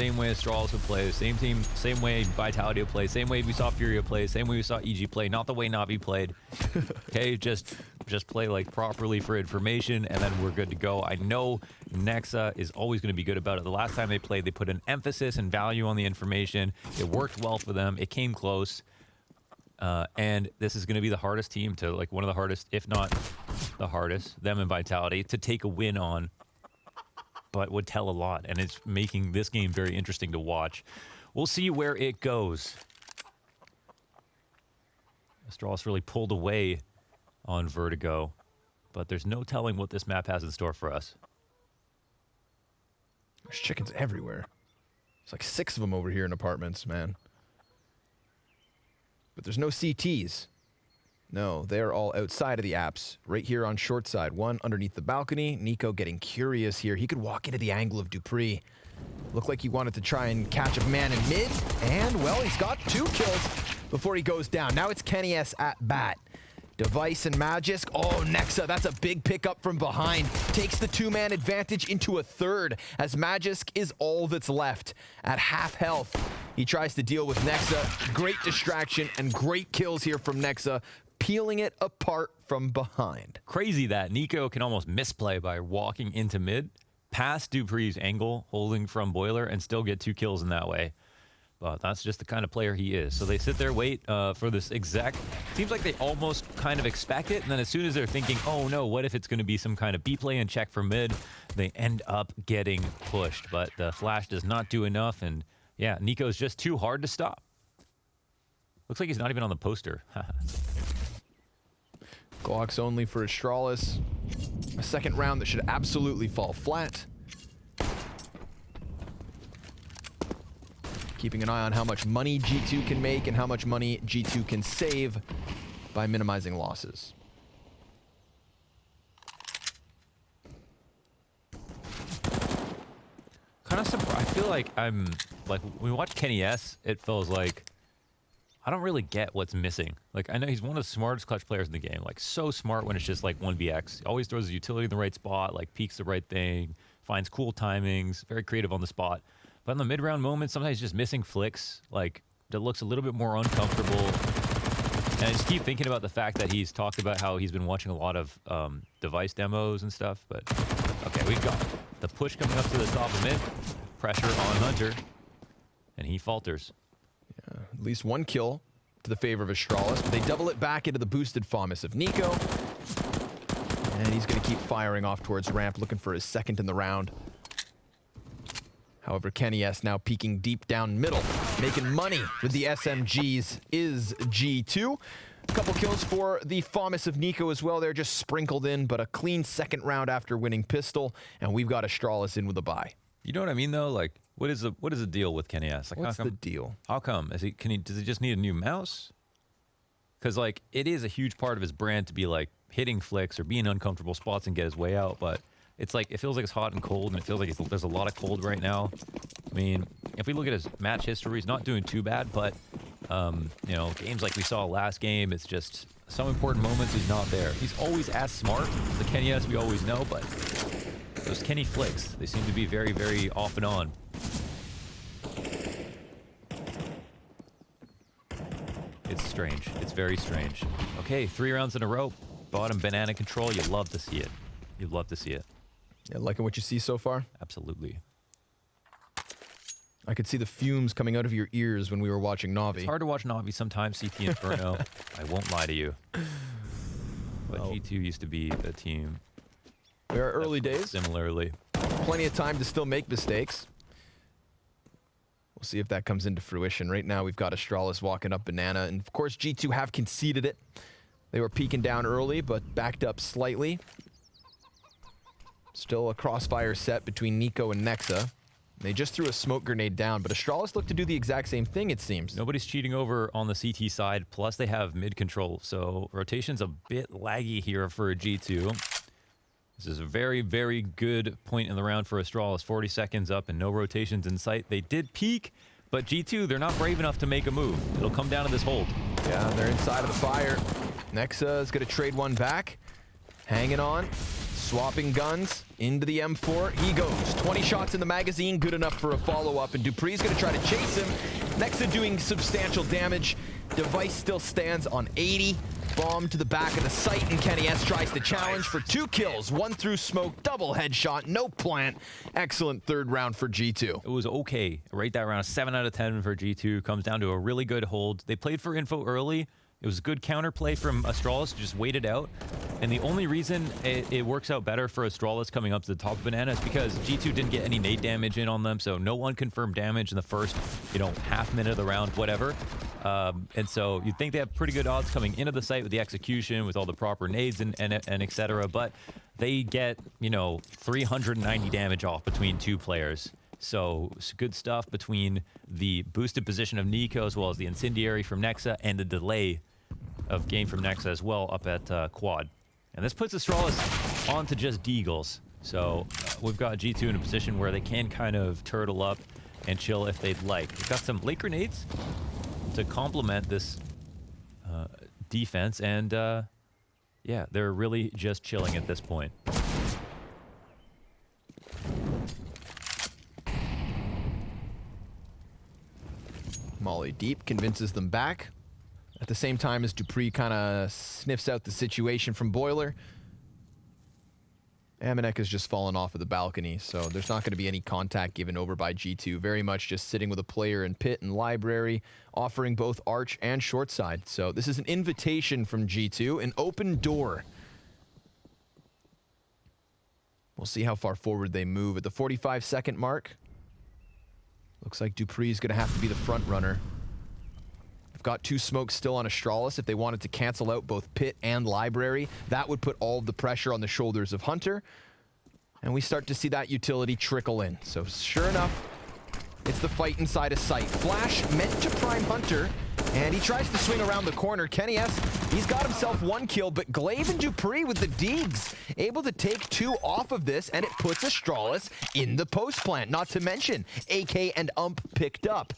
same way Astralis would play, same team, same way Vitality would play, same way we saw Furia play, same way we saw EG play, not the way Navi played. Okay, just play like properly for information, and then we're good to go. I know Nexa is always going to be good about it. The last time they played, they put an emphasis and value on the information. It worked well for them. It came close. And this is going to be the hardest team to, like, one of the hardest, if not the hardest, them and Vitality, to take a win on, but would tell a lot. And it's making this game very interesting to watch. We'll see where it goes. Astralis really pulled away on Vertigo, but there's no telling what this map has in store for us. There's chickens everywhere. There's like 6 of them over here in apartments, man. But there's no CTs. No, they're all outside of the apps, right here on short side. One underneath the balcony. Nico getting curious here. He could walk into the angle of Dupree. Looked like he wanted to try and catch a man in mid, and, well, he's got 2 kills before he goes down. Now it's Kenny S at bat. Device and Magisk. Oh, Nexa, that's a big pickup from behind. Takes the 2-man advantage into a third, as Magisk is all that's left at half health. He tries to deal with Nexa. Great distraction and great kills here from Nexa, peeling it apart from behind. Crazy that Nico can almost misplay by walking into mid, past Dupree's angle, holding from Boiler, and still get 2 kills in that way. But that's just the kind of player he is. So they sit there, wait for this exec. Seems like they almost kind of expect it, and then as soon as they're thinking, oh no, what if it's going to be some kind of B play and check for mid, they end up getting pushed. But the flash does not do enough, and yeah, Nico's just too hard to stop. Looks like he's not even on the poster. Glocks only for Astralis. A second round that should absolutely fall flat. Keeping an eye on how much money G2 can make and how much money G2 can save by minimizing losses. Kind of surprised. I feel like when we watch Kenny S, it feels like I don't really get what's missing. Like, I know he's one of the smartest clutch players in the game. Like, so smart when it's just like 1vx. He always throws his utility in the right spot, like peeks the right thing, finds cool timings, very creative on the spot. But in the mid-round moments, sometimes he's just missing flicks, like, that looks a little bit more uncomfortable. And I just keep thinking about the fact that he's talked about how he's been watching a lot of device demos and stuff. But, okay, we've got the push coming up to the top of mid. Pressure on Hunter. And he falters. Yeah, at least 1 kill to the favor of Astralis, but they double it back into the boosted FAMAS of Nico. And he's going to keep firing off towards ramp, looking for his second in the round. However, Kenny S now peeking deep down middle, making money with the SMGs is G2. A couple kills for the FAMAS of Nico as well. They're just sprinkled in, but a clean second round after winning pistol, and we've got Astralis in with a bye. You know what I mean, though? Like, what is the deal with Kenny S? Like, what's the deal? How come? Does he just need a new mouse? Because, like, it is a huge part of his brand to be, like, hitting flicks or be in uncomfortable spots and get his way out, but it's like, it feels like it's hot and cold, and it feels like there's a lot of cold right now. I mean, if we look at his match history, he's not doing too bad, but, you know, games like we saw last game, it's just some important moments he's not there. He's always as smart, the Kenny S we always know, but those Kenny flicks, they seem to be very, very off and on. It's strange. It's very strange. Okay, 3 rounds in a row. Bottom banana control. You'd love to see it. You'd love to see it. Yeah, liking what you see so far? Absolutely. I could see the fumes coming out of your ears when we were watching Navi. It's hard to watch Navi sometimes, CT Inferno. I won't lie to you. But well, G2 used to be a team. We are early days. Similarly. Plenty of time to still make mistakes. We'll see if that comes into fruition. Right now, we've got Astralis walking up banana. And of course, G2 have conceded it. They were peeking down early, but backed up slightly. Still a crossfire set between Nico and Nexa. They just threw a smoke grenade down, but Astralis looked to do the exact same thing, it seems. Nobody's cheating over on the CT side, plus they have mid control, so rotation's a bit laggy here for a G2. This is a very, very good point in the round for Astralis. 40 seconds up and no rotations in sight. They did peak, but G2, they're not brave enough to make a move. It'll come down to this hold. Yeah, they're inside of the fire. Nexa is going to trade one back. Hanging on. Swapping guns into the M4. He goes. 20 shots in the magazine, good enough for a follow-up, and Dupree's going to try to chase him. Nexa doing substantial damage. Device still stands on 80. Bomb to the back of the site, and Kenny S tries to challenge for 2 kills. 1 through smoke, double headshot, no plant. Excellent third round for G2. It was okay. Right that round, 7 out of 10 for G2. Comes down to a really good hold. They played for info early. It was a good counterplay from Astralis, just wait it out. And the only reason it works out better for Astralis coming up to the top of Banana is because G2 didn't get any nade damage in on them, so no unconfirmed damage in the first, half minute of the round, whatever. And so you'd think they have pretty good odds coming into the site with the execution, with all the proper nades and et cetera, but they get, 390 damage off between 2 players. So it's good stuff between the boosted position of Nico as well as the incendiary from Nexa and the delay of game from Nexa as well up at quad. And this puts Astralis onto just Deagles. So we've got G2 in a position where they can kind of turtle up and chill if they'd like. They've got some late grenades to complement this defense, and yeah, they're really just chilling at this point. Molly deep convinces them back. At the same time as Dupree kind of sniffs out the situation from Boiler. Amanek has just fallen off of the balcony, so there's not going to be any contact given over by G2. Very much just sitting with a player in pit and library, offering both arch and short side. So this is an invitation from G2, an open door. We'll see how far forward they move at the 45-second mark. Looks like Dupree's going to have to be the front runner. They've got 2 smokes still on Astralis. If they wanted to cancel out both pit and library, that would put all of the pressure on the shoulders of Hunter. And we start to see that utility trickle in. So sure enough, it's the fight inside a site. Flash meant to prime Hunter, and he tries to swing around the corner. Kenny S, he's got himself 1 kill, but Glaive and Dupree with the Deegs able to take 2 off of this, and it puts Astralis in the post plant. Not to mention, AK and Ump picked up.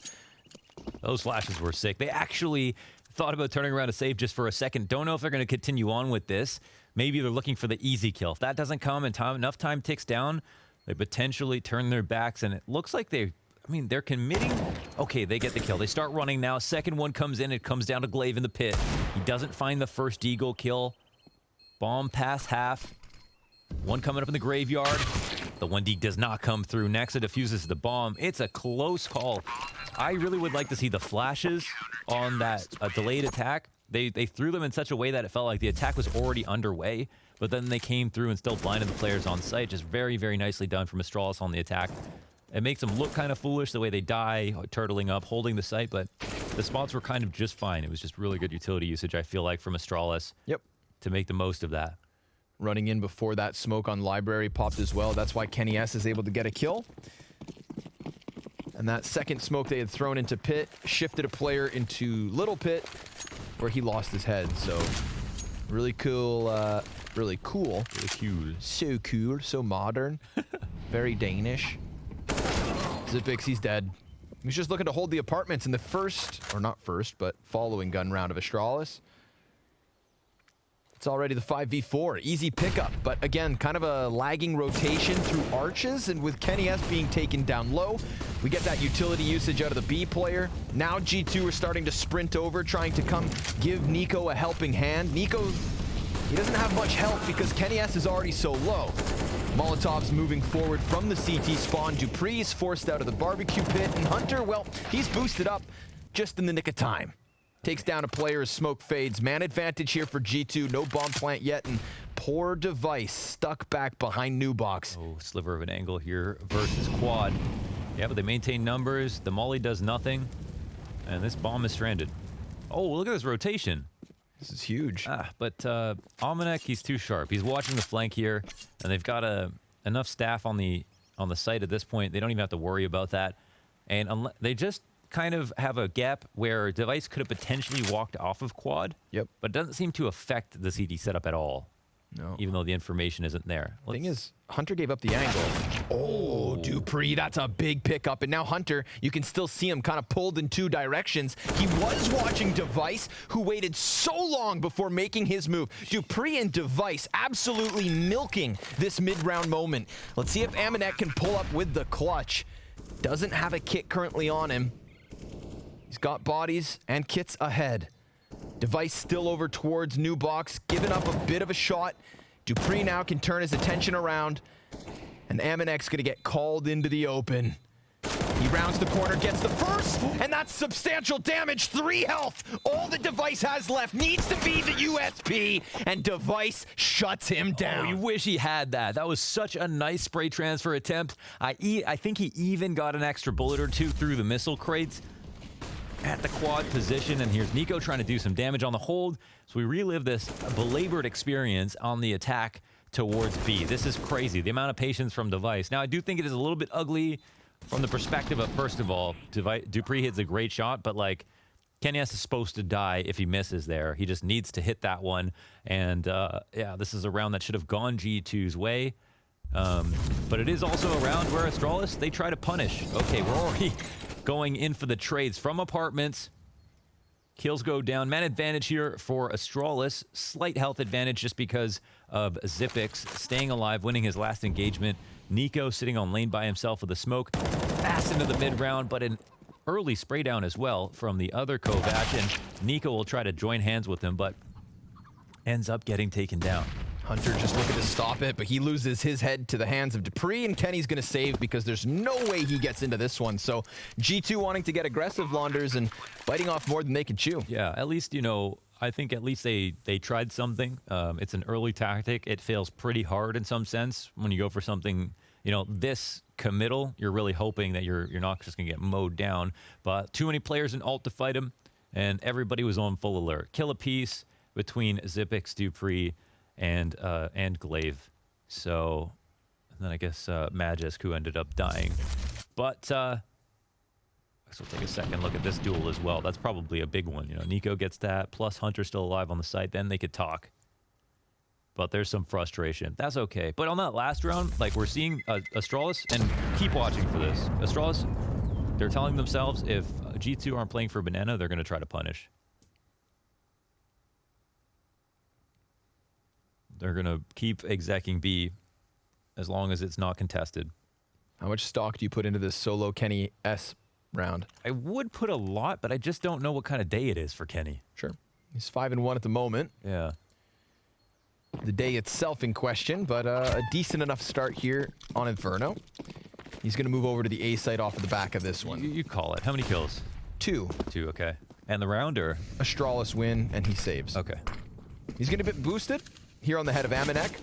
Those flashes were sick. They actually thought about turning around to save just for a second. Don't know if they're going to continue on with this. Maybe they're looking for the easy kill. If that doesn't come and enough time ticks down, they potentially turn their backs, and it looks like they're committing. Okay, they get the kill. They start running now. Second one comes in. It comes down to Glaive in the pit. He doesn't find the first Eagle kill. Bomb past half. One coming up in the graveyard. The 1D does not come through. Nexa diffuses the bomb. It's a close call. I really would like to see the flashes on that delayed attack. They threw them in such a way that it felt like the attack was already underway, but then they came through and still blinded the players on site. Just very, very nicely done from Astralis on the attack. It makes them look kind of foolish the way they die, turtling up, holding the site, but the spots were kind of just fine. It was just really good utility usage, I feel like, from Astralis. Yep. To make the most of that. Running in before that smoke on library popped as well. That's why Kenny S is able to get a kill. And that second smoke they had thrown into pit shifted a player into little pit where he lost his head. So really cool, really cool. Really cool. So cool, so modern. Very Danish. Zipix, he's dead. He's just looking to hold the apartments in the first, or not first, but following gun round of Astralis. It's already the 5v4. Easy pickup, but again, kind of a lagging rotation through arches, and with Kenny S being taken down low, we get that utility usage out of the B player. Now G2 are starting to sprint over, trying to come give Nico a helping hand. Nico, he doesn't have much help because Kenny S is already so low. Molotov's moving forward from the CT spawn. Dupree is forced out of the barbecue pit, and Hunter, well, he's boosted up just in the nick of time. Takes down a player as smoke fades. Man advantage here for G2. No bomb plant yet, and poor Device stuck back behind New Box. Oh, sliver of an angle here versus quad. Yeah, but they maintain numbers. The molly does nothing, and this bomb is stranded. Oh, look at this rotation. This is huge. But Amanek, he's too sharp. He's watching the flank here, and they've got enough staff on the site at this point. They don't even have to worry about that, and they just kind of have a gap where Device could have potentially walked off of quad. Yep. But it doesn't seem to affect the CD setup at all. No. even though the information isn't there. Thing is, Hunter gave up the angle. Oh, Dupree, that's a big pickup. And now Hunter, you can still see him kind of pulled in two directions. He was watching Device, who waited so long before making his move. Dupree and Device absolutely milking this mid-round moment. Let's see if Amanek can pull up with the clutch. Doesn't have a kit currently on him. He's got bodies and kits ahead. Device still over towards New Box, giving up a bit of a shot. Dupree now can turn his attention around, and Amanek's gonna get called into the open. He rounds the corner, gets the first, and that's substantial damage. 3 health. All the Device has left needs to be the USP, and Device shuts him down. Oh, you wish he had that. That was such a nice spray transfer attempt. I think he even got an extra bullet or two through the missile crates at the quad position, and here's Nico trying to do some damage on the hold. So we relive this belabored experience on the attack towards B. This is crazy, the amount of patience from Device. Now, I do think it is a little bit ugly from the perspective of, first of all, Dupree hits a great shot, but like, KennyS is supposed to die if he misses there. He just needs to hit that one. And yeah, this is a round that should have gone G2's way. But it is also a round where Astralis, they try to punish. Okay, we're already going in for the trades from apartments. Kills go down. Man advantage here for Astralis. Slight health advantage just because of Zipix staying alive, winning his last engagement. Nico sitting on lane by himself with a smoke. Fast into the mid round, but an early spray down as well from the other Kovac. And Nico will try to join hands with him, but ends up getting taken down. Hunter just looking to stop it, but he loses his head to the hands of Dupree, and Kenny's going to save because there's no way he gets into this one. So G2 wanting to get aggressive, Launders, and biting off more than they can chew. Yeah, at least, you know, I think at least they tried something. It's an early tactic. It fails pretty hard in some sense. When you go for something, you know, this committal, you're really hoping that you're not just going to get mowed down. But too many players in ult to fight him, and everybody was on full alert. Kill a piece between Zipix, Dupree, and Glaive. So, and then I guess Magisk, who ended up dying. But I guess we'll take a second look at this duel as well. That's probably a big one. You know, Nico gets that, plus Hunter still alive on the site. Then they could talk. But there's some frustration. That's okay. But on that last round, like, we're seeing Astralis, and keep watching for this. Astralis, they're telling themselves if G2 aren't playing for Banana, they're going to try to punish. They're going to keep execing B as long as it's not contested. How much stock do you put into this solo Kenny S round? I would put a lot, but I just don't know what kind of day it is for Kenny. Sure. He's 5-1 at the moment. Yeah. The day itself in question, but a decent enough start here on Inferno. He's going to move over to the A site off of the back of this one. You call it. How many kills? 2. 2, okay. And the round, or? Astralis win, and he saves. Okay. He's going to get boosted here on the head of Amanek.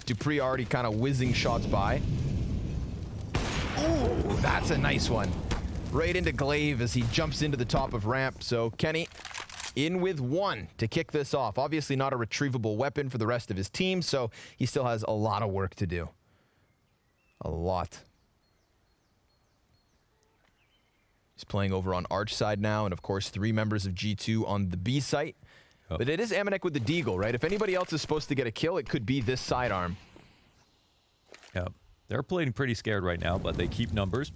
Dupree already kind of whizzing shots by. Ooh, that's a nice one. Right into Glaive as he jumps into the top of ramp. So Kenny in with 1 to kick this off. Obviously not a retrievable weapon for the rest of his team, so he still has a lot of work to do. A lot. He's playing over on Arch side now, and of course 3 members of G2 on the B site. Oh. But it is Amanek with the Deagle, right? If anybody else is supposed to get a kill, it could be this sidearm. Yeah, they're playing pretty scared right now, but they keep numbers.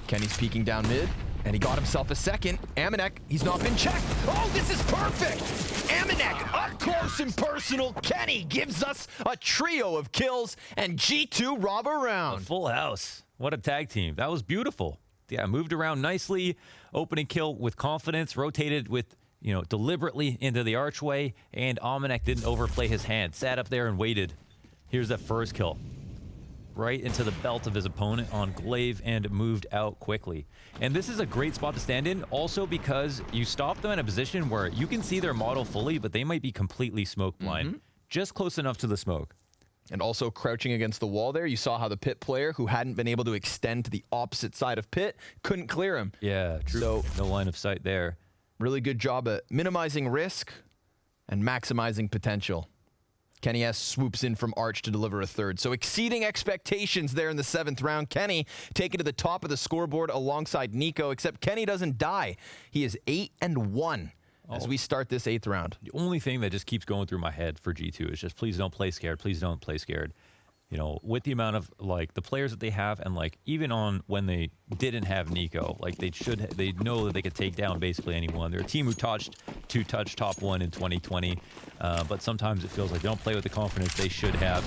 Kenny's peeking down mid, and he got himself a second. Amanek, he's not been checked. Oh, this is perfect! Amanek, up close and personal. Kenny gives us a trio of kills, and G2 rob a round. A full house. What a tag team. That was beautiful. Yeah, moved around nicely. Opening kill with confidence, rotated with, you know, deliberately into the archway, and Amanek didn't overplay his hand. Sat up there and waited. Here's that first kill. Right into the belt of his opponent on Glaive and moved out quickly. And this is a great spot to stand in, also because you stop them in a position where you can see their model fully, but they might be completely smoke blind. Just close enough to the smoke. And also crouching against the wall there, you saw how the pit player, who hadn't been able to extend to the opposite side of pit, couldn't clear him. Yeah, true. So no line of sight there. Really good job at minimizing risk and maximizing potential. Kenny S swoops in from Arch to deliver a third. So exceeding expectations there in the 7th round. Kenny taken to the top of the scoreboard alongside Nico, except Kenny doesn't die. He is 8-1 as we start this 8th round. The only thing that just keeps going through my head for G2 is just please don't play scared. Please don't play scared. You know, with the amount of like the players that they have, and like even on when they didn't have Nico, like they know that they could take down basically anyone. They're a team who touched top 1 in 2020, but sometimes it feels like they don't play with the confidence they should have.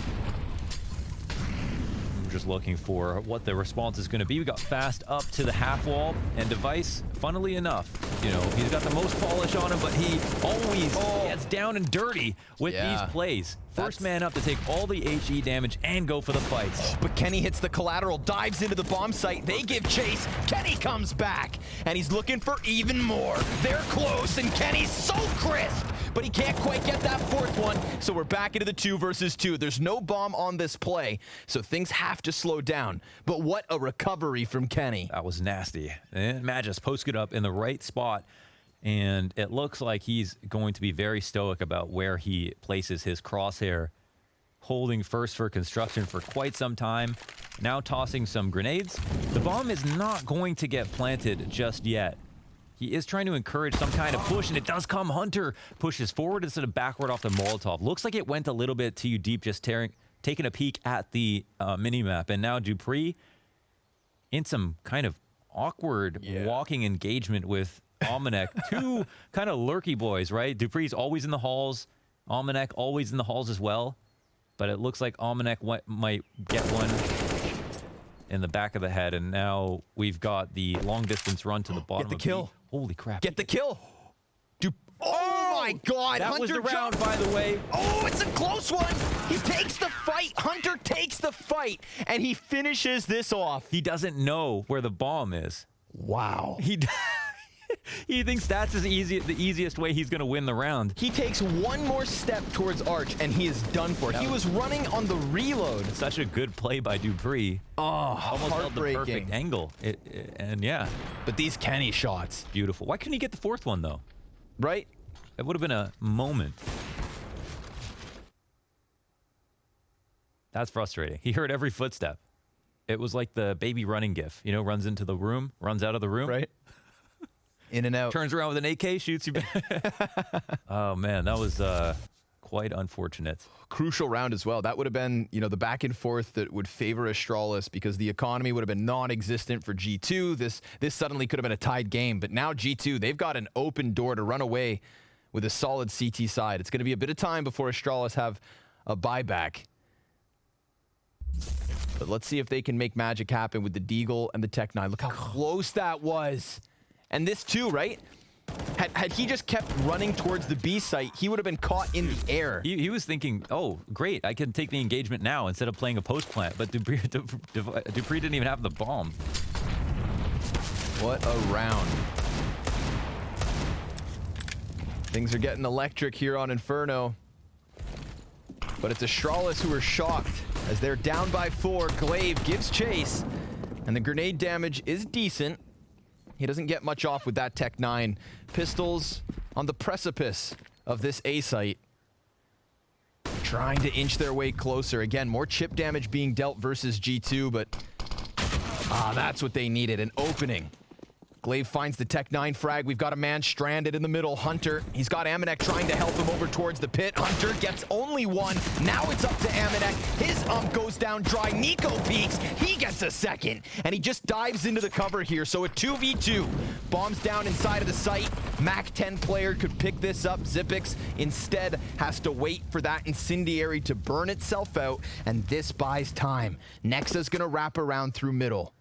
Just looking for what the response is going to be. We got Fast up to the half wall, and Device, funnily enough, you know, he's got the most polish on him, but he always gets down and dirty with these plays. First man up to take all the HE damage and go for the fights. But Kenny hits the collateral, dives into the bomb site. They give chase. Kenny comes back, and he's looking for even more. They're close, and Kenny's so crisp, but he can't quite get that 4th one. So we're back into the 2 versus 2. There's no bomb on this play, so things have to slow down. But what a recovery from Kenny. That was nasty. And Magus posted up in the right spot, and it looks like he's going to be very stoic about where he places his crosshair, holding first for construction for quite some time, now tossing some grenades. The bomb is not going to get planted just yet. He is trying to encourage some kind of push, and it does come. Hunter pushes forward instead of backward off the Molotov. Looks like it went a little bit too deep, just taking a peek at the mini-map. And now Dupree in some kind of awkward walking engagement with Almanac. Two kind of lurky boys, right? Dupree's always in the halls. Almanac always in the halls as well. But it looks like Almanac might get one in the back of the head. And now we've got the long-distance run to the bottom. Get the kill. Holy crap. Get the kill. Oh my God. That Hunter was the round, by the way. Oh, it's a close one. He takes the fight. Hunter takes the fight, and he finishes this off. He doesn't know where the bomb is. Wow. He thinks that's the easiest way he's going to win the round. He takes one more step towards Arch, and he is done for. He was running on the reload. Such a good play by Dupree. Oh, almost held the heartbreaking. perfect angle. And yeah. But these Kenny shots. Beautiful. Why couldn't he get the 4th one, though? Right? It would have been a moment. That's frustrating. He heard every footstep. It was like the baby running gif. You know, runs into the room, runs out of the room. Right. In and out. Turns around with an AK, shoots you back. Oh, man, that was quite unfortunate. Crucial round as well. That would have been, you know, the back and forth that would favor Astralis because the economy would have been non-existent for G2. This suddenly could have been a tied game, but now G2, they've got an open door to run away with a solid CT side. It's going to be a bit of time before Astralis have a buyback. But let's see if they can make magic happen with the Deagle and the Tech-9. Look how close that was. And this too, right? Had he just kept running towards the B site, he would have been caught in the air. He was thinking, oh, great, I can take the engagement now instead of playing a post plant. But Dupree didn't even have the bomb. What a round. Things are getting electric here on Inferno. But it's Astralis who are shocked as they're down by 4. Glaive gives chase, and the grenade damage is decent. He doesn't get much off with that Tech-9. Pistols on the precipice of this A site. Trying to inch their way closer. Again, more chip damage being dealt versus G2, but that's what they needed, an opening. Glaive finds the Tech-9 frag. We've got a man stranded in the middle. Hunter, he's got Amanek trying to help him over towards the pit. Hunter gets only one. Now it's up to Amanek. His goes down dry. Nico peeks. He gets a second. And he just dives into the cover here. So a 2v2. Bombs down inside of the site. MAC-10 player could pick this up. Xyp9x instead has to wait for that incendiary to burn itself out. And this buys time. Nexa's going to wrap around through middle.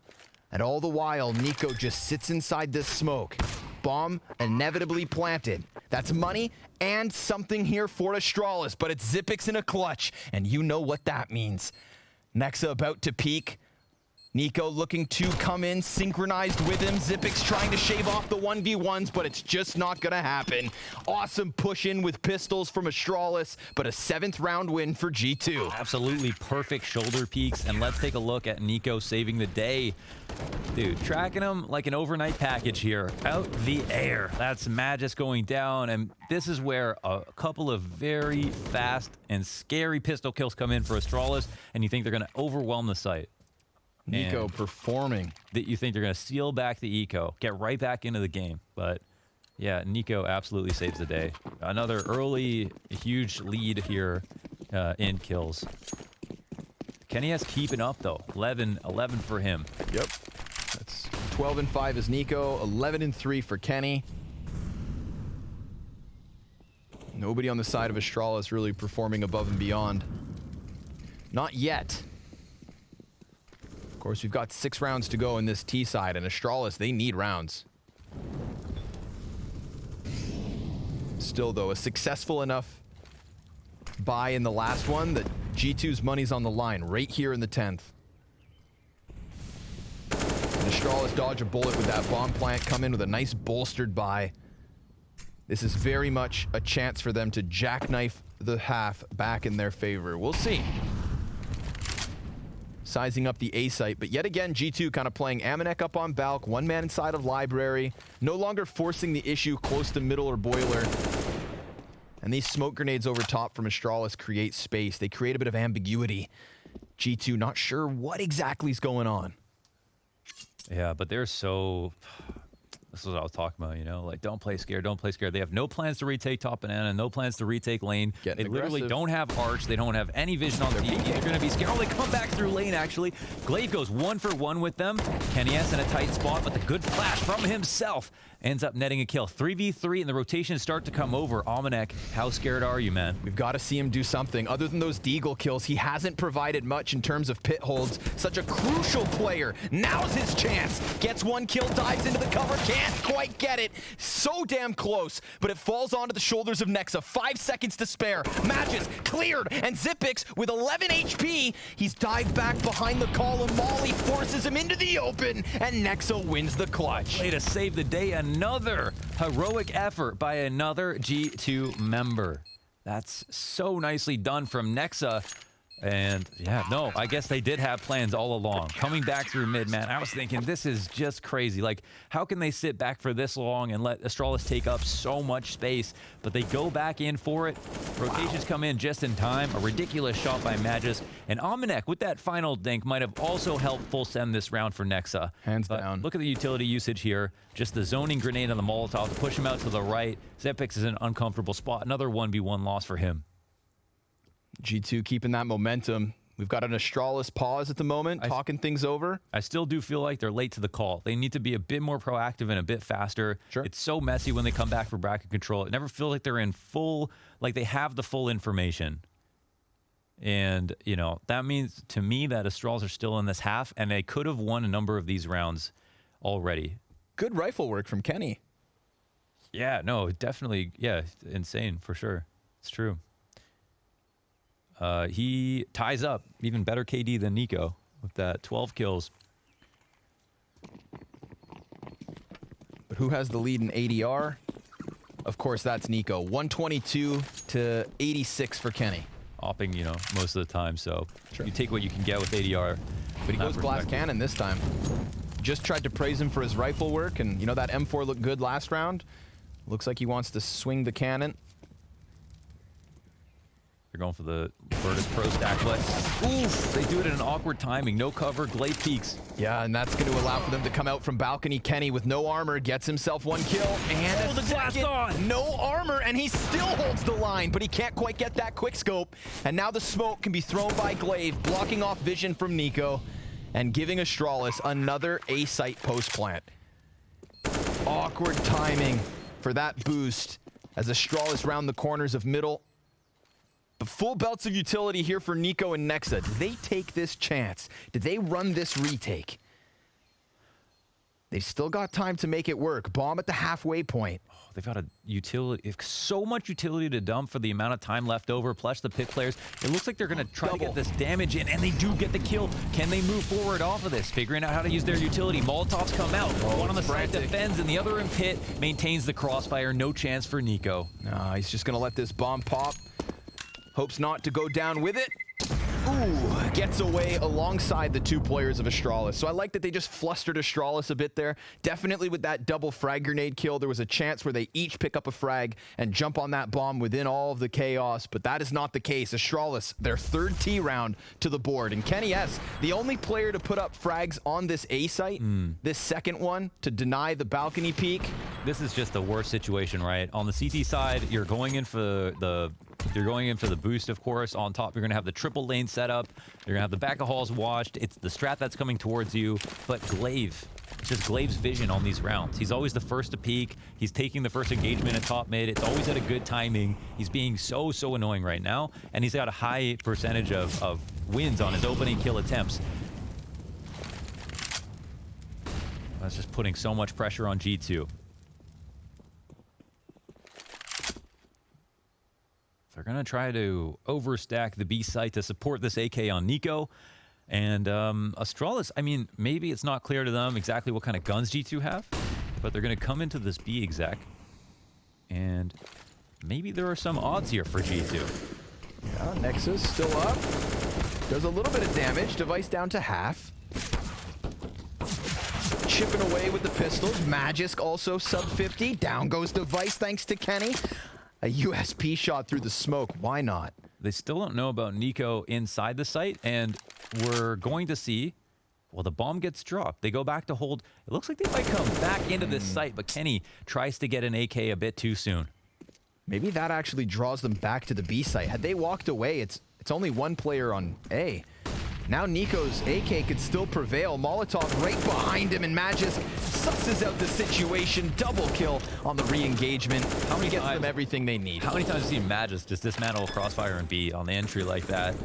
And all the while, Nico just sits inside this smoke. Bomb inevitably planted. That's money and something here for Astralis, but it's Xyp9x in a clutch, and you know what that means. Nexa about to peek. Nico looking to come in, synchronized with him. Xyp9x trying to shave off the 1v1s, but it's just not gonna happen. Awesome push in with pistols from Astralis, but a 7th round win for G2. Absolutely perfect shoulder peaks, and let's take a look at Nico saving the day. Dude, tracking him like an overnight package here. Out the air. That's Magus going down, and this is where a couple of very fast and scary pistol kills come in for Astralis, and you think they're gonna overwhelm the site. Nico performing. That you think they're going to steal back the eco, get right back into the game. But Yeah, Nico absolutely saves the day. Another early, huge lead here in kills. KennyS keeping up, though. 11 for him. Yep. That's 12-5 is Nico, 11-3 for Kenny. Nobody on the side of Astralis really performing above and beyond. Not yet. Of course, we've got 6 rounds to go in this T side, and Astralis, they need rounds. Still, though, a successful enough buy in the last one that G2's money's on the line right here in the 10th. And Astralis dodge a bullet with that bomb plant, come in with a nice bolstered buy. This is very much a chance for them to jackknife the half back in their favor. We'll see. Sizing up the A site, but yet again, G2 kind of playing Amanek up on Balk, one man inside of Library, no longer forcing the issue close to middle or boiler. And these smoke grenades over top from Astralis create space. They create a bit of ambiguity. G2 not sure what exactly is going on. Yeah, but they're so... This is what I was talking about, you know? Like, don't play scared, don't play scared. They have no plans to retake top banana, no plans to retake lane. Getting they literally aggressive. don't have arch. They don't have any vision on their peak. They're going to be scared. Oh, they come back through lane, actually. Glaive goes 1 for 1 with them. KennyS in a tight spot, but the good flash from himself ends up netting a kill. 3v3, and the rotations start to come over. Almanac, how scared are you, man? We've got to see him do something. Other than those Deagle kills, he hasn't provided much in terms of pit holds. Such a crucial player. Now's his chance. Gets 1 kill, dives into the cover, can't quite get it. So damn close, but it falls onto the shoulders of Nexa. 5 seconds to spare. Matches cleared, and Zipix with 11 HP. He's dived back behind the column. Molly forces him into the open, and Nexa wins the clutch. Way to save the day. Another heroic effort by another G2 member. That's so nicely done from Nexa. And yeah, no, I guess they did have plans all along. Coming back through mid, man, I was thinking this is just crazy. Like, how can they sit back for this long and let Astralis take up so much space? But they go back in for it. Rotations come in just in time. A ridiculous shot by Magus. And Almanac with that final dink might have also helped full send this round for Nexa. Hands down. Look at the utility usage here. Just the zoning grenade on the Molotov to push him out to the right. Zepix is in an uncomfortable spot. Another 1v1 loss for him. G2 keeping that momentum. We've got an Astralis pause at the moment, talking things over. I still do feel like they're late to the call. They need to be a bit more proactive and a bit faster. Sure. It's so messy when they come back for bracket control. It never feels like they're in full, like they have the full information. And, you know, that means to me that Astralis are still in this half, and they could have won a number of these rounds already. Good rifle work from Kenny. Yeah, no, definitely, yeah, insane for sure. It's true. He ties up even better KD than Nico with that 12 kills. But who has the lead in ADR? Of course, that's Nico. 122 to 86 for Kenny. Opping, you know, most of the time, so Sure. you take what you can get with ADR. But he goes glass cannon this time. Just tried to praise him for his rifle work, and you know that M4 looked good last round. Looks like he wants to swing the cannon. They're going for the Virtus Pro stack, but oof, they do it in an awkward timing. No cover, Glaive peaks. Yeah, and that's going to allow for them to come out from balcony. Kenny with no armor gets himself 1 kill, and Oh, the blast on! no armor, and he still holds the line, but he can't quite get that quick scope. And now the smoke can be thrown by Glaive, blocking off vision from Nico, and giving Astralis another A-site post plant. Awkward timing for that boost as Astralis round the corners of middle. The full belts of utility here for Nico and Nexa. Did they take this chance? Did they run this retake? They still got time to make it work. Bomb at the halfway point. Oh, they've got a utility, so much utility to dump for the amount of time left over, plus the pit players. It looks like they're going to try to get this damage in, and they do get the kill. Can they move forward off of this? Figuring out how to use their utility. Molotovs come out. One on the side defends, and the other in pit maintains the crossfire. No chance for Nico. He's just going to let this bomb pop. Hopes not to go down with it. Ooh, Ooh, gets away alongside the two players of Astralis. So I like that they just flustered Astralis a bit there. Definitely with that double frag grenade kill, there was a chance where they each pick up a frag and jump on that bomb within all of the chaos, but that is not the case. Astralis, their third T round to the board. And Kenny S, the only player to put up frags on this A site, this second one, to deny the balcony peek. This is just the worst situation, right? On the CT side, you're going in for the boost, of course. On top, you're going to have the triple lane set up. You're going to have the back of halls washed. It's the strat that's coming towards you. But Glaive, it's just Glaive's vision on these rounds. He's always the first to peek. He's taking the first engagement at top mid. It's always at a good timing. He's being so annoying right now. And he's got a high percentage of wins on his opening kill attempts. That's just putting so much pressure on G2. They're going to try to overstack the B site to support this AK on Nico. And Astralis, I mean, maybe it's not clear to them exactly what kind of guns G2 have, but they're going to come into this B exec. And maybe there are some odds here for G2. Yeah, Nexus still up. Does a little bit of damage. Device down to half. Chipping away with the pistols. Magisk also sub 50. Down goes Device thanks to Kenny. A USP shot through the smoke. Why not? They still don't know about Nico inside the site, and we're going to see, well, the bomb gets dropped. They go back to hold. It looks like they might come back into this site, but Kenny tries to get an AK a bit too soon. Maybe that actually draws them back to the B site. Had they walked away, it's only one player on A. Now Nico's AK could still prevail. Molotov right behind him, and Magisk susses out the situation. Double kill on the re-engagement. How many gets them everything they need? How many times have you seen Magisk just dismantle Crossfire and B on the entry like that?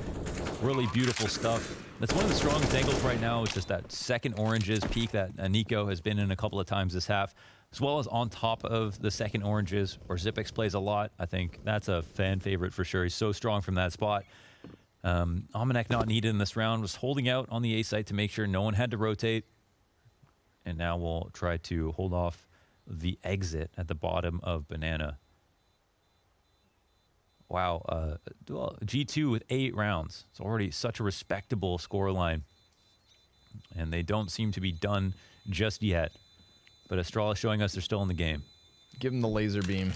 Really beautiful stuff. That's one of the strongest angles right now. It's just that second oranges peak that Nico has been in a couple of times this half, as well as on top of the second oranges, where Zipix plays a lot. I think that's a fan favorite for sure. He's so strong from that spot. Almanac not needed in this round, was holding out on the A site to make sure no one had to rotate. And now we'll try to hold off the exit at the bottom of Banana. Wow, G2 with 8 rounds. It's already such a respectable scoreline. And they don't seem to be done just yet. But Astralis showing us they're still in the game. Give him the laser beam.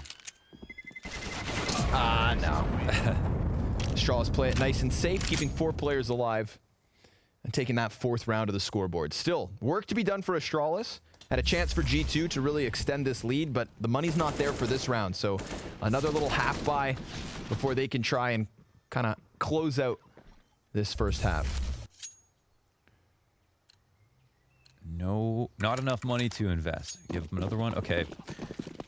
Ah, no. Astralis play it nice and safe, keeping 4 players alive and taking that 4th round of the scoreboard. Still, work to be done for Astralis. Had a chance for G2 to really extend this lead, but the money's not there for this round. So another little half buy before they can try and kind of close out this first half. No, not enough money to invest. Give them another one. Okay.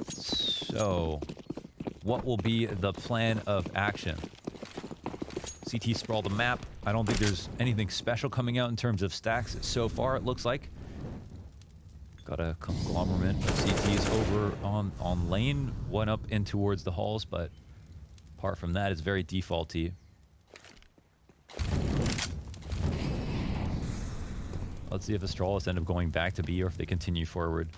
So, what will be the plan of action? CT sprawl the map. I don't think there's anything special coming out in terms of stacks so far, it looks like. Got a conglomerate of CTs over on lane, one up in towards the halls, but apart from that, it's very defaulty. Let's see if Astralis end up going back to B or if they continue forward.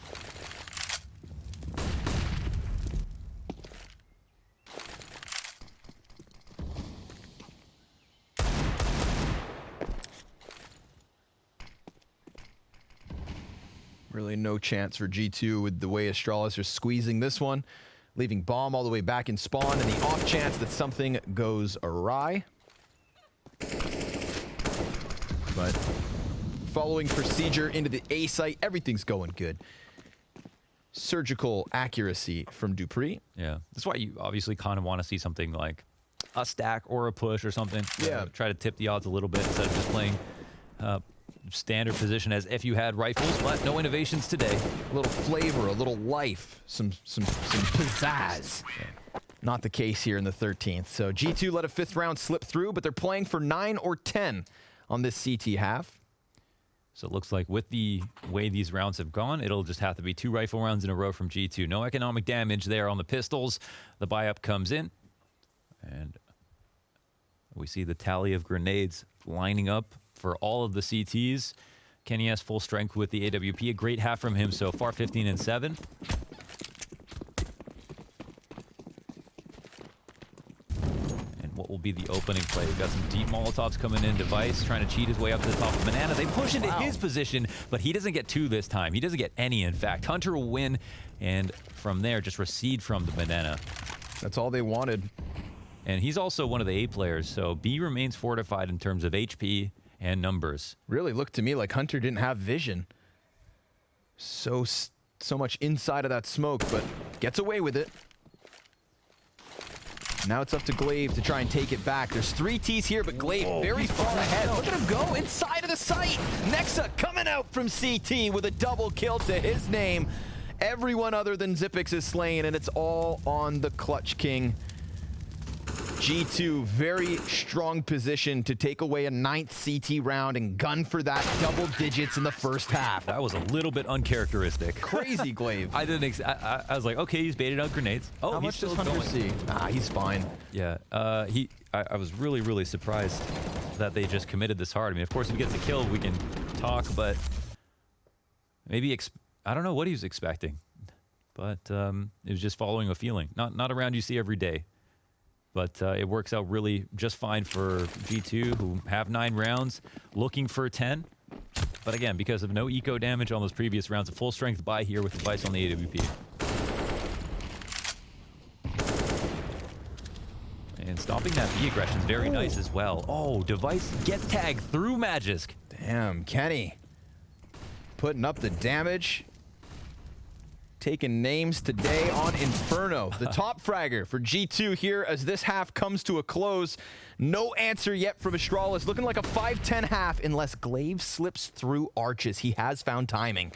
Really no chance for G2 with the way Astralis are squeezing this one, leaving bomb all the way back in spawn, and the off chance that something goes awry. But following procedure into the A site, everything's going good. Surgical accuracy from Dupree. Yeah, that's why you obviously kind of want to see something like a stack or a push or something. Yeah. Try to tip the odds a little bit instead of just playing standard position as if you had rifles, but no innovations today. A little flavor, a little life, some pizzazz. Yeah. Not the case here in the 13th. So G2 let a 5th round slip through, but they're playing for 9 or 10 on this CT half. So it looks like with the way these rounds have gone, it'll just have to be 2 rifle rounds in a row from G2. No economic damage there on the pistols. The buy-up comes in, and we see the tally of grenades lining up for all of the CTs. Kenny has full strength with the AWP. A great half from him so far, 15 and 7. And what will will be the opening play. We've got some deep Molotovs coming in. Device trying to cheat his way up to the top of Banana. They push into his position, but he doesn't get two this time. He doesn't get any, in fact. Hunter will win, and from there, just recede from the Banana. That's all they wanted. And he's also one of the A players, so B remains fortified in terms of HP and numbers. Really looked to me like Hunter didn't have vision. So much inside of that smoke, but gets away with it. Now it's up to Glaive to try and take it back. There's 3 Ts here, but Glaive very far ahead. Look at him go inside of the site. Nexa coming out from CT with a double kill to his name. Everyone other than Xyp9x is slain, and it's all on the Clutch King. G2, very strong position to take away a 9th CT round and gun for that double digits in the first half. That was a little bit uncharacteristic. Crazy, Glaive. I didn't. I was like, okay, he's baited out grenades. Oh, How he's much still does Hunter going. see? He's fine. Yeah. I was really surprised that they just committed this hard. I mean, of course, if he gets a kill, we can talk, but maybe I don't know what he was expecting, but it was just following a feeling. Not a round you see every day. But it works out really just fine for G2, who have 9 rounds, looking for 10. But again, because of no eco damage on those previous rounds, a full strength buy here with Device on the AWP. And stopping that B aggression is very nice as well. Oh, Device gets tagged through Magisk. Damn, Kenny. Putting up the damage. Taking names today on Inferno, the top fragger for G2 here as this half comes to a close. No answer yet from Astralis, looking like a 5-10 half unless Glaive slips through arches. He has found timing.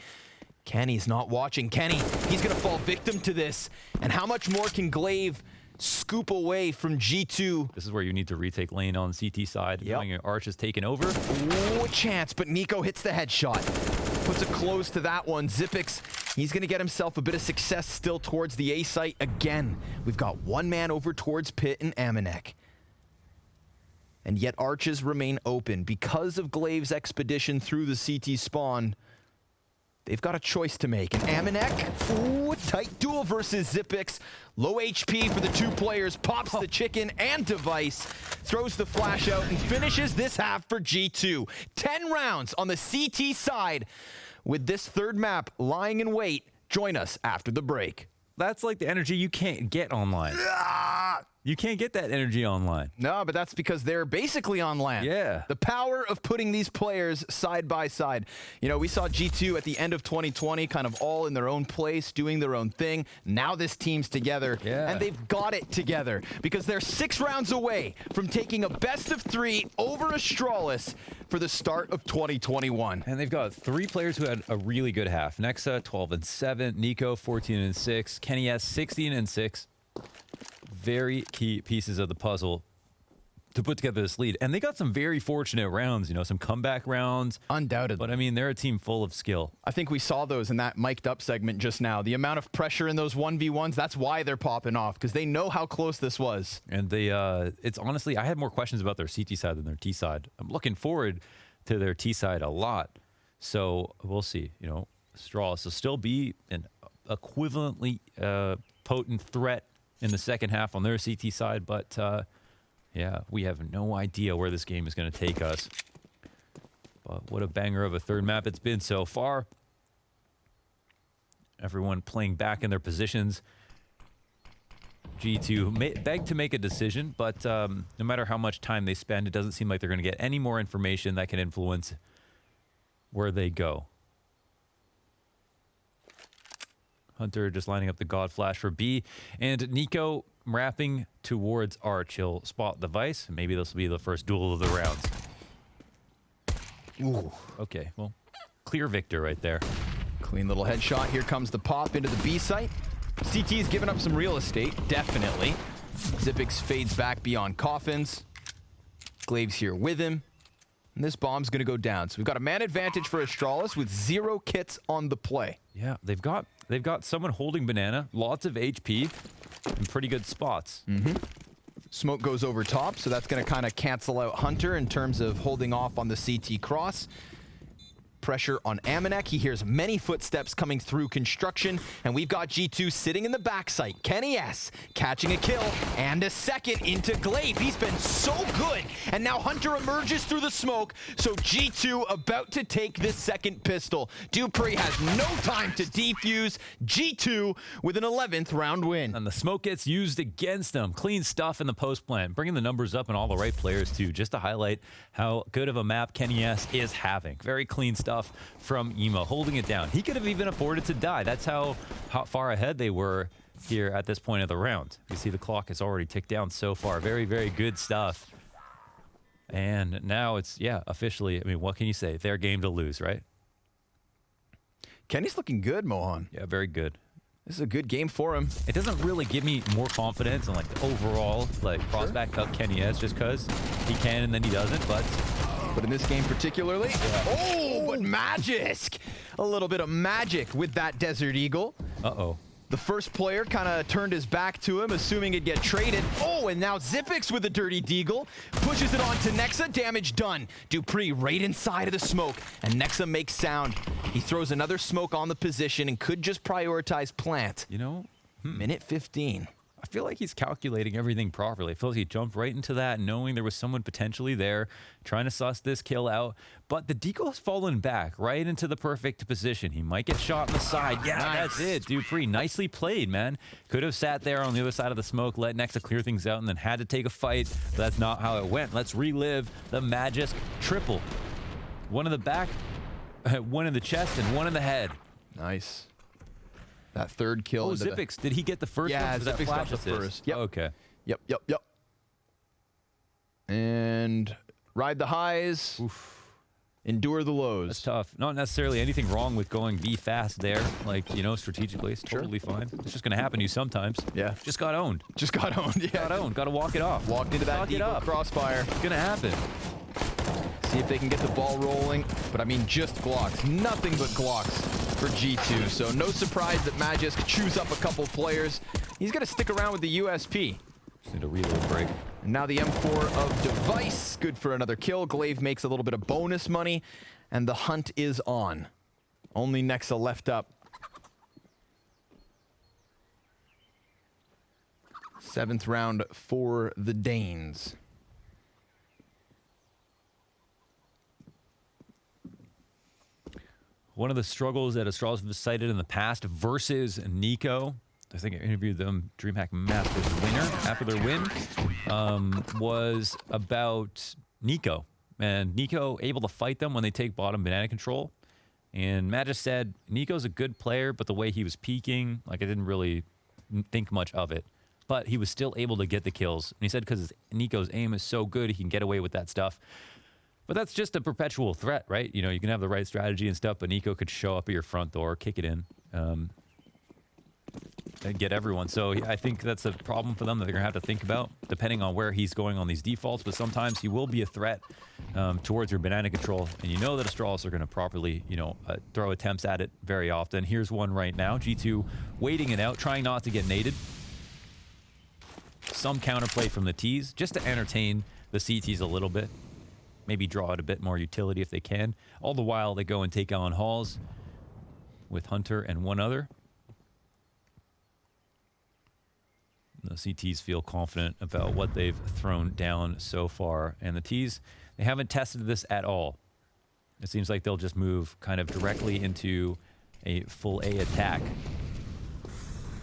Kenny's not watching. Kenny, he's going to fall victim to this. And how much more can Glaive scoop away from G2? This is where you need to retake lane on CT side. Knowing Arch is taken over. Ooh, a chance, but Nico hits the headshot. Puts a close to that one. Xyp9x, he's going to get himself a bit of success still towards the A site again. We've got one man over towards Pit and Amanek. And yet arches remain open. Because of Glaive's expedition through the CT spawn, they've got a choice to make. And Amanek, ooh, tight duel versus Xyp9x. Low HP for the 2 players, pops the chicken and Device, throws the flash out and finishes this half for G2. 10 rounds on the CT side with this 3rd map lying in wait. Join us after the break. That's like the energy you can't get online. You can't get that energy online. No, but that's because they're basically on land. Yeah. The power of putting these players side by side. You know, we saw G2 at the end of 2020 kind of all in their own place, doing their own thing. Now this team's together, and they've got it together because they're 6 rounds away from taking a best of 3 over Astralis for the start of 2021. And they've got 3 players who had a really good half. Nexa, 12-7. Nico, 14-6. Kenny S, 16-6. Very key pieces of the puzzle to put together this lead. And they got some very fortunate rounds, you know, some comeback rounds. Undoubtedly. But I mean, they're a team full of skill. I think we saw those in that mic'd up segment just now. The amount of pressure in those 1v1s, that's why they're popping off, because they know how close this was. And they, it's honestly, I had more questions about their CT side than their T side. I'm looking forward to their T side a lot. So we'll see, you know, Astralis will still be an equivalently potent threat in the second half on their CT side, but yeah, we have no idea where this game is going to take us. But what a banger of a 3rd map it's been so far. Everyone playing back in their positions. G2 begged to make a decision, but no matter how much time they spend, it doesn't seem like they're going to get any more information that can influence where they go. Hunter just lining up the God Flash for B. And Nico wrapping towards Arch. He'll spot Device. Maybe this will be the first duel of the rounds. Ooh. Okay, well, clear victor right there. Clean little headshot. Here comes the pop into the B site. CT's giving up some real estate, definitely. Xyp9x fades back beyond coffins. Glaive's here with him. And this bomb's going to go down. So we've got a man advantage for Astralis with 0 kits on the play. Yeah, they've got someone holding Banana, lots of HP, and pretty good spots. Smoke goes over top, so that's going to kind of cancel out Hunter in terms of holding off on the CT cross. pressure on Amanek. He hears many footsteps coming through construction, and we've got G2 sitting in the backside. Kenny S catching a kill and a second into Glaive. He's been so good, and now Hunter emerges through the smoke, so G2 about to take this second pistol. Dupree has no time to defuse. G2 with an 11th round win. And the smoke gets used against them. Clean stuff in the post plant, bringing the numbers up and all the right players too, just to highlight how good of a map Kenny S is having. Very clean stuff from Emo, holding it down. He could have even afforded to die. That's how far ahead they were here at this point of the round. You see the clock has already ticked down so far. Very, very good stuff. And now it's, yeah, officially, I mean, what can you say? Their game to lose, right? Kenny's looking good, Mohan. Yeah, very good. This is a good game for him. It doesn't really give me more confidence in like the overall like prospect of Kenny S just because he can and then he doesn't, but in this game particularly, oh, but Magisk! A little bit of magic with that Desert Eagle. uh-oh. The first player kind of turned his back to him, assuming it'd get traded. Oh, and now Zipix with a Dirty Deagle. Pushes it on to Nexa. Damage done. Dupree right inside of the smoke. And Nexa makes sound. He throws another smoke on the position and could just prioritize plant. You know, Minute 15. I feel like he's calculating everything properly. I feel like he jumped right into that, knowing there was someone potentially there, trying to suss this kill out. But the deagle has fallen back right into the perfect position. He might get shot in the side. Yeah, Nice. that's it. Dupree, nicely played, man. Could have sat there on the other side of the smoke, let Nexa clear things out, and then had to take a fight. But that's not how it went. Let's relive the Magisk triple. One in the back, one in the chest, and one in the head. Nice. That third kill. Oh, into Zipix, did he get the first Yeah, one? Was that Zipix got flash the assist? first. Yep. Okay. Yep. And ride the highs. Oof. Endure the lows. That's tough. Not necessarily anything wrong with going be fast there, like, you know, strategically. It's totally fine. It's just going to happen to you sometimes. Yeah. Just got owned. Just got owned. Yeah. Got owned. Got to walk it off. Walked into that Walk it deagle up. crossfire. It's going to happen. See if they can get the ball rolling. But I mean, just Glocks. Nothing but Glocks for G2. So no surprise that Magisk chews up a couple players. He's going to stick around with the USP. Just need a reload break. And now the M4 of Device. Good for another kill. Glaive makes a little bit of bonus money. And the hunt is on. Only Nexa left up. 7th round for the Danes. One of the struggles that Astralis have cited in the past versus Nico, I think I interviewed them, DreamHack Masters winner after their win, was about Nico. And Nico able to fight them when they take bottom banana control. And Matt just said, Nico's a good player, but the way he was peaking, like I didn't really think much of it. But he was still able to get the kills. And he said because Nico's aim is so good, he can get away with that stuff. But that's just a perpetual threat, right? You know, you can have the right strategy and stuff, but Nico could show up at your front door, kick it in, and get everyone. So I think that's a problem for them that they're going to have to think about, depending on where he's going on these defaults. But sometimes he will be a threat towards your banana control. And you know that Astralis are going to properly, you know, throw attempts at it very often. Here's one right now. G2 waiting it out, trying not to get naded. Some counterplay from the Ts, just to entertain the CTs a little bit. Maybe draw out a bit more utility if they can. All the while, they go and take on Halls with Hunter and one other. The CTs feel confident about what they've thrown down so far. And the Ts, they haven't tested this at all. It seems like they'll just move kind of directly into a full A attack.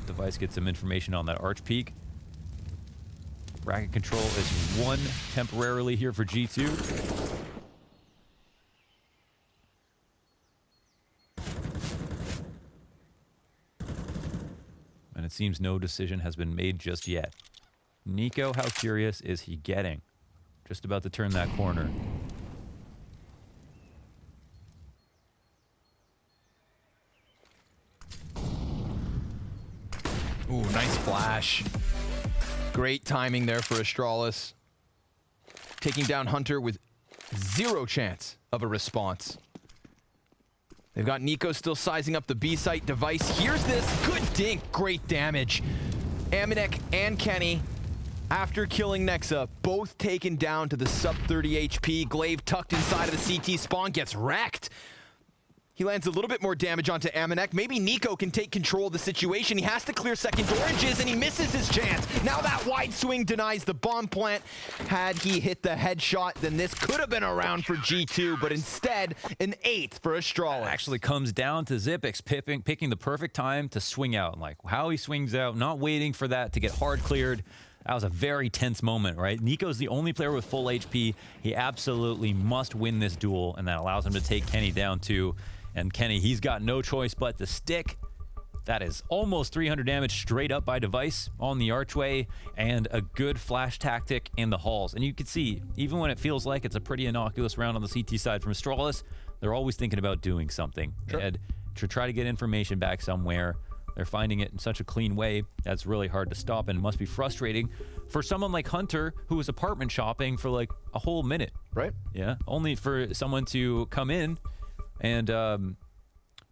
Device gets some information on that arch peak. Bracket control is one temporarily here for G2. And it seems no decision has been made just yet. Nico, how curious is he getting? Just about to turn that corner. Ooh, nice flash. Great timing there for Astralis. Taking down Hunter with zero chance of a response. They've got Nico still sizing up the B site. Device here's this. Good dink. Great damage. Amanek and Kenny, after killing Nexa, both taken down to the sub 30 HP. Glaive tucked inside of the CT spawn gets wrecked. He lands a little bit more damage onto Amanek. Maybe Nico can take control of the situation. He has to clear second oranges, and he misses his chance. Now that wide swing denies the bomb plant. Had he hit the headshot, then this could have been a round for G2, but instead, an 8th for Astralis. Actually comes down to Xyp9x picking the perfect time to swing out. Like how he swings out, not waiting for that to get hard cleared. That was a very tense moment, right? Nico's the only player with full HP. He absolutely must win this duel, and that allows him to take Kenny down too. And Kenny, he's got no choice but to stick. That is almost 300 damage straight up by device on the archway, and a good flash tactic in the halls. And you can see, even when it feels like it's a pretty innocuous round on the CT side from Astralis, they're always thinking about doing something. Sure. And to try to get information back somewhere. They're finding it in such a clean way that's really hard to stop, and must be frustrating for someone like Hunter, who was apartment shopping for like a whole minute. Right? Yeah, only for someone to come in and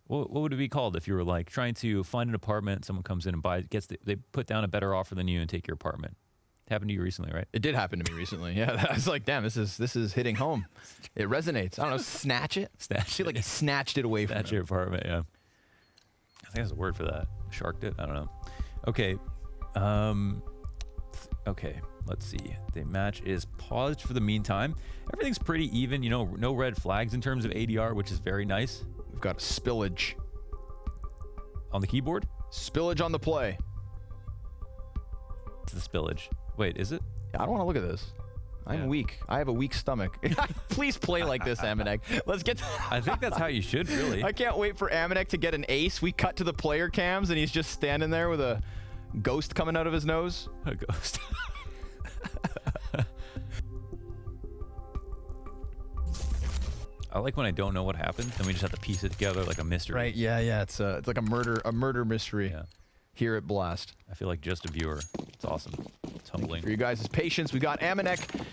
what would it be called if you were like trying to find an apartment, someone comes in and buys, they put down a better offer than you and take your apartment. It happened to you recently, right? It did happen to me recently. Yeah, I was like, damn, this is hitting home. It resonates. I don't know, snatch it. Snatch I feel like he snatched it away from Snatch him. your apartment, yeah. I think there's a word for that. Sharked it? I don't know. Okay. Okay, let's see. The match is paused for the meantime. Everything's pretty even, you know, no red flags in terms of ADR, which is very nice. We've got a spillage. On the keyboard? Spillage on the play. It's the spillage. Wait, is it? I don't want to look at this. I'm Yeah. weak. I have a weak stomach. Please play like this, Amanek. Let's get to I think that's how you should, really. I can't wait for Amanek to get an ace. We cut to the player cams, and he's just standing there with a ghost coming out of his nose. A ghost. I like when I don't know what happened, and we just have to piece it together like a mystery. Right? Yeah. It's like a murder mystery Yeah. here at Blast. I feel like just a viewer. It's awesome. It's humbling. For you guys' patience, we got Amanek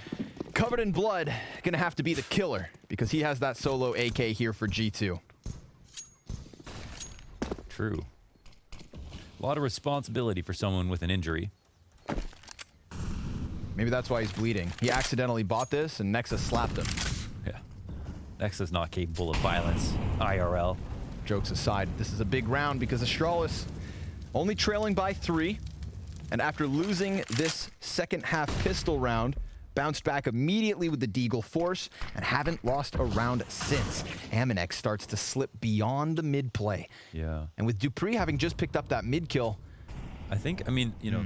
covered in blood. Gonna have to be the killer because he has that solo AK here for G2. True. A lot of responsibility for someone with an injury. Maybe that's why he's bleeding. He accidentally bought this, and Nexus slapped him. Yeah. Nexus not capable of violence. IRL. Jokes aside, this is a big round because Astralis only trailing by 3, and after losing this second half pistol round, bounced back immediately with the Deagle Force and haven't lost a round since. Amanek starts to slip beyond the mid play. Yeah. And with Dupree having just picked up that mid kill, I think, I mean, you know,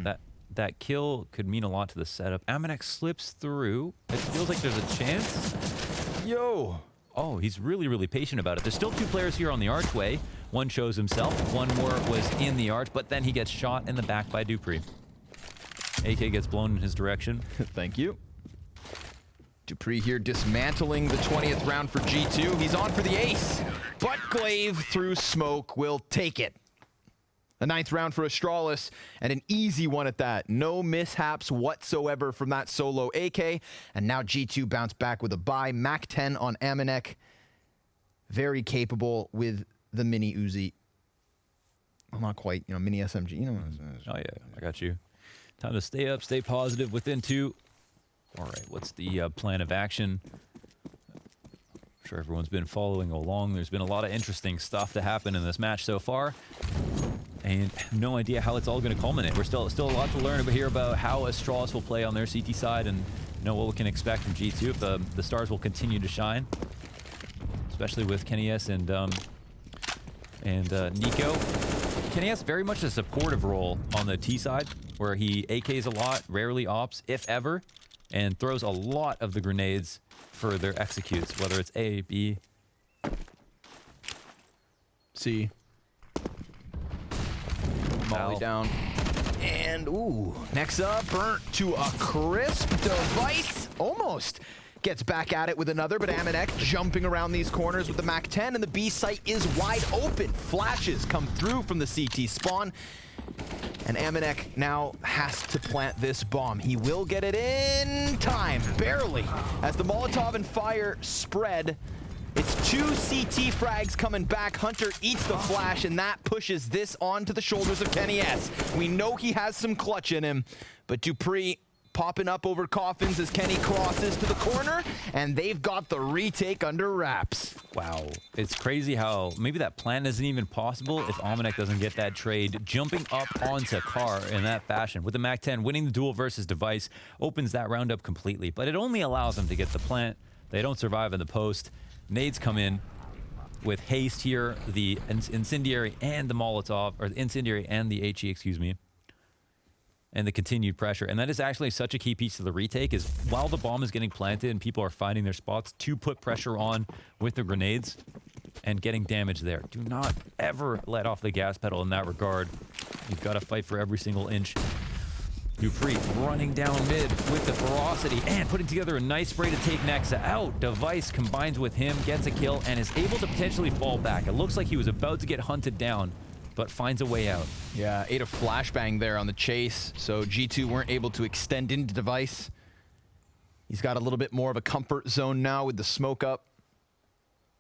that kill could mean a lot to the setup. Amanek slips through. It feels like there's a chance. yo, Oh, he's really, really patient about it. There's still 2 players here on the archway. One shows himself. One more was in the arch, but then he gets shot in the back by Dupree. AK gets blown in his direction. thank you. Dupree here dismantling the 20th round for G2. He's on for the ace, but Glaive through smoke will take it. The 9th round for Astralis, and an easy one at that. No mishaps whatsoever from that solo AK, and now G2 bounce back with a buy. Mac 10 on Amanek. Very capable with the mini Uzi. Well, not quite, you know, mini SMG. You know, Oh, yeah, I got you. Time to stay up, stay positive within 2. All right, what's the plan of action? I'm sure everyone's been following along. There's been a lot of interesting stuff to happen in this match so far. And no idea how it's all going to culminate. We're still a lot to learn here about how Astralis will play on their CT side, and what we can expect from G2 if the stars will continue to shine, especially with Kenny S and Nico. Kenny S very much a supportive role on the T side, where he AKs a lot, rarely ops, if ever, and throws a lot of the grenades for their executes, whether it's A, B. C. Molly Foul. down. And, ooh, next up, burnt to a crisp device. Almost gets back at it with another, but Amanek jumping around these corners with the Mac 10, and the B site is wide open. Flashes come through from the CT spawn, and Amanek now has to plant this bomb. He will get it in time, barely, as the Molotov and fire spread. It's 2 CT frags coming back. Hunter eats the flash, and that pushes this onto the shoulders of Kenny S. We know he has some clutch in him, but Dupree popping up over coffins as Kenny crosses to the corner, and they've got the retake under wraps. Wow. It's crazy how maybe that plan isn't even possible if Almanac doesn't get that trade. Jumping up onto Carr in that fashion with the MAC-10, winning the duel versus Device opens that round up completely, but it only allows them to get the plant. They don't survive in the post. Nades come in with haste here, the incendiary and the Molotov, or the incendiary and the HE, excuse me, and the continued pressure. And that is actually such a key piece of the retake, is while the bomb is getting planted and people are finding their spots, to put pressure on with the grenades and getting damage there. Do not ever let off the gas pedal in that regard. You've got to fight for every single inch. Dupree running down mid with the ferocity and putting together a nice spray to take Nexa out. Device combines with him, gets a kill, and is able to potentially fall back. It looks like he was about to get hunted down, but finds a way out. Yeah, ate a flashbang there on the chase, so G2 weren't able to extend into Device. He's got a little bit more of a comfort zone now with the smoke up.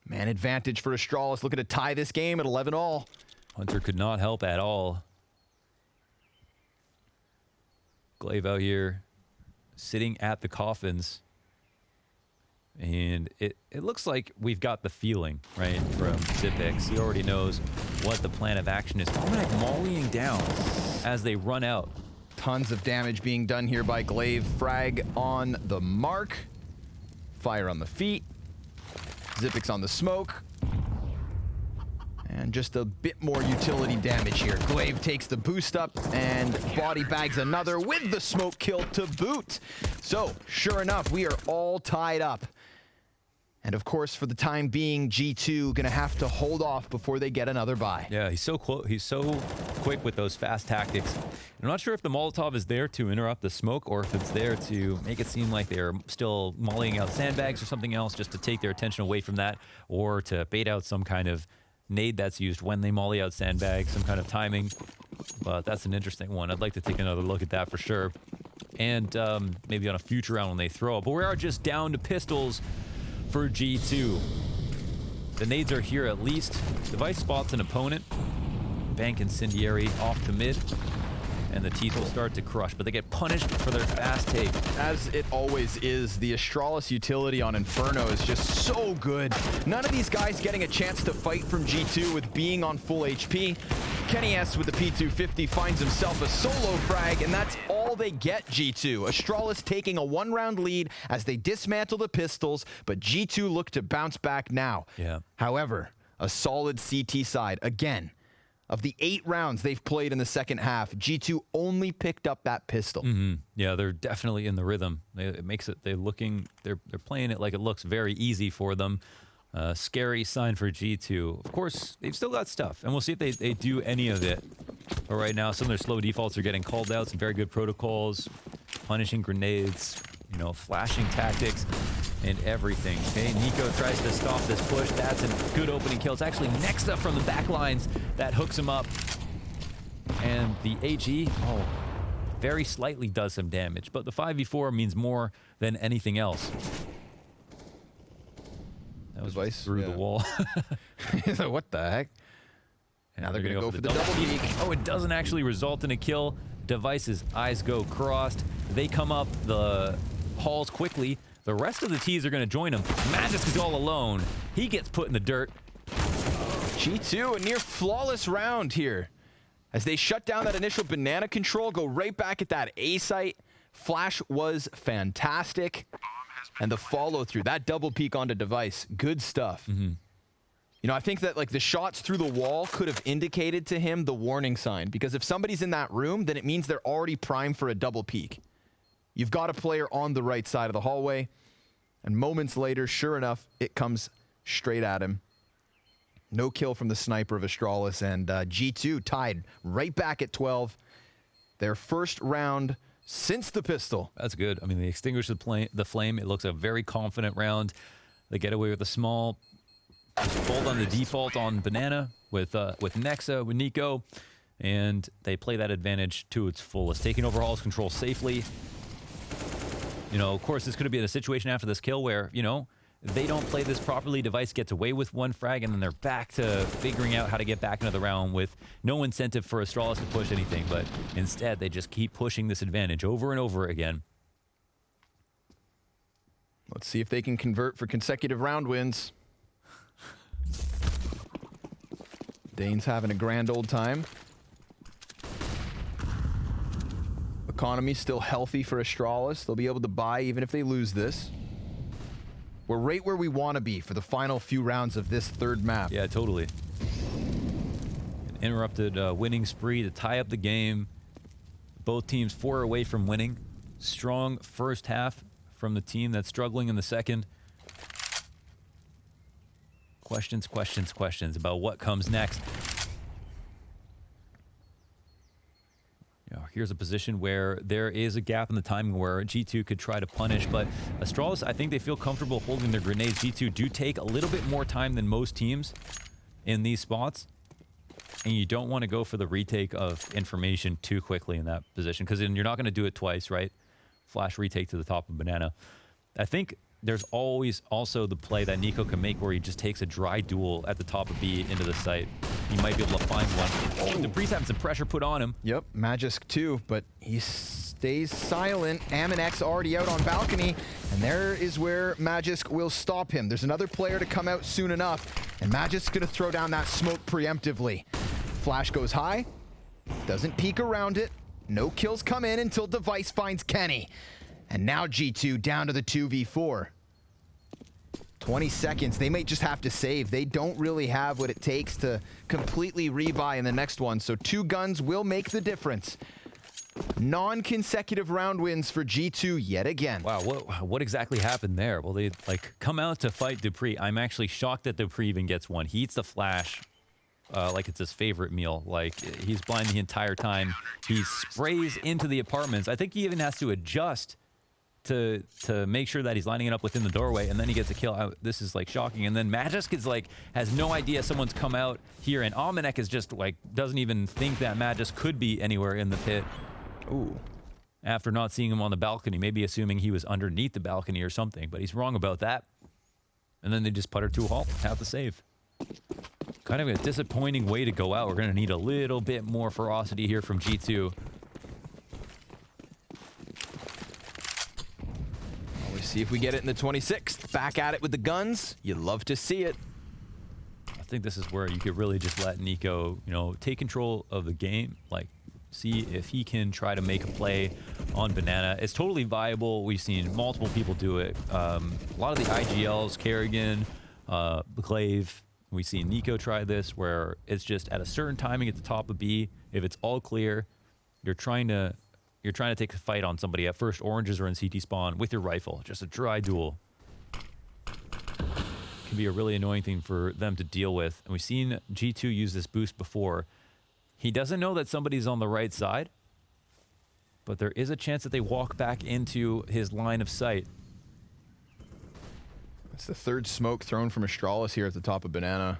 Man advantage for Astralis, looking to tie this game at 11-all. Hunter could not help at all. Glaive out here, sitting at the coffins. And it looks like we've got the feeling, right, from Zipix. He already knows what the plan of action is. Almanac mollying down as they run out. Tons of damage being done here by Glaive. Frag on the mark. Fire on the feet. Zipix on the smoke. And just a bit more utility damage here. Glaive takes the boost up and body bags another with the smoke kill to boot. So, sure enough, we are all tied up. And of course, for the time being, G2 gonna have to hold off before they get another buy. Yeah, he's so quick with those fast tactics. I'm not sure if the Molotov is there to interrupt the smoke or if it's there to make it seem like they're still mollying out sandbags or something else just to take their attention away from that, or to bait out some kind of nade that's used when they molly out sandbags, some kind of timing. But that's an interesting one. I'd like to take another look at that for sure. And maybe on a future round when they throw it. But we are just down to pistols for G2. The nades are here at least. Device spots an opponent. Bank incendiary off to mid. And the teeth will start to crush, but they get punished for their fast take. As it always is, the Astralis utility on Inferno is just so good. None of these guys getting a chance to fight from G2 with being on full HP. Kenny S with the P250 finds himself a solo frag, and that's all they get, G2. Astralis taking a one-round lead as they dismantle the pistols, but G2 look to bounce back now. Yeah. However, a solid CT side, again. Of the 8 rounds they've played in the second half, G2 only picked up that pistol. Yeah, they're definitely in the rhythm. It makes it, they're playing it like it looks very easy for them. Scary sign for G2. Of course, they've still got stuff, and we'll see if they do any of it. But right now, some of their slow defaults are getting called out. Some very good protocols, punishing grenades, you know, flashing tactics, and everything. Okay, Nico tries to stop this push. That's a good opening kill. It's actually Nexa from the back lines that hooks him up. And the HE, very slightly does some damage, but the 5v4 means more than anything else. That was Device, through the wall. What the heck? And Now they're going to go for the double peek. Oh, it doesn't actually result in a kill. Device's eyes go crossed. They come up the halls quickly. The rest of the T's are going to join him. Magisk is all alone. He gets put in the dirt. G2, a near flawless round here. As they shut down that initial banana control, go right back at that A site. Flash was fantastic. And the follow through, that double peek onto Device, good stuff. You know, I think that like the shots through the wall could have indicated to him the warning sign, because if somebody's in that room, then it means they're already primed for a double peek. You've got a player on the right side of the hallway, and moments later, sure enough, it comes straight at him. No kill from the sniper of Astralis, and G2 tied right back at 12. Their first round since the pistol. That's good. I mean, they extinguish the flame. It looks a very confident round. They get away with a small fold on the default on Banana with Nexa, with Nico, and they play that advantage to its fullest, taking over Hall's control safely. You know, of course, this could have been a situation after this kill where, you know, they don't play this properly. Device gets away with one frag, and then they're back to figuring out how to get back into the round with no incentive for Astralis to push anything. But instead, they just keep pushing this advantage over and over again. Let's see if they can convert for consecutive round wins. Dane's having a grand old time. Economy's still healthy for Astralis. They'll be able to buy even if they lose this. We're right where we want to be for the final few rounds of this third map. Yeah, totally. An interrupted winning spree to tie up the game. Both teams 4 away from winning. Strong first half from the team that's struggling in the second. Questions, questions, questions about what comes next. Here's a position where there is a gap in the timing where G2 could try to punish, but Astralis, I think they feel comfortable holding their grenades. G2 do take a little bit more time than most teams in these spots, and you don't want to go for the retake of information too quickly in that position, because then you're not going to do it twice, right? Flash retake to the top of banana. I think there's always also the play that NiKo can make where he just takes a dry duel at the top of B into the site. He might be able to find one. Oh, Dupree's having some pressure put on him. Yep, Magisk too, but he stays silent. Aminex already out on balcony, and there is where Magisk will stop him. There's another player to come out soon enough, and Magisk's gonna throw down that smoke preemptively. Flash goes high, doesn't peek around it. No kills come in until Device finds Kenny. And now G2 down to the 2v4. 20 seconds. They may just have to save. They don't really have what it takes to completely rebuy in the next one. So 2 guns will make the difference. Non-consecutive round wins for G2 yet again. Wow, what exactly happened there? Well, they come out to fight Dupree. I'm actually shocked that Dupree even gets one. He eats the flash like it's his favorite meal. Like, he's blind the entire time. He sprays into the apartments. I think he even has to adjust to make sure that he's lining it up within the doorway, and then he gets a kill. This is like shocking. And then Magisk is like has no idea someone's come out here, and Almanac is just like doesn't even think that Magisk could be anywhere in the pit. Ooh. After not seeing him on the balcony, maybe assuming he was underneath the balcony or something, but he's wrong about that. And then they just putter to a halt, have the save. Kind of a disappointing way to go out. We're going to need a little bit more ferocity here from G2. See if we get it in the 26th. Back at it with the guns. You'd love to see it. I think this is where you could really just let NiKo, take control of the game. Like, see if he can try to make a play on banana. It's totally viable. We've seen multiple people do it. A lot of the IGLs, Kerrigan, Glaive. We've seen NiKo try this where it's just at a certain timing at the top of B. If it's all clear, you're trying to take a fight on somebody at first. Oranges are in CT spawn with your rifle. Just a dry duel. Can be a really annoying thing for them to deal with. And we've seen G2 use this boost before. He doesn't know that somebody's on the right side, but there is a chance that they walk back into his line of sight. That's the 3rd smoke thrown from Astralis here at the top of banana.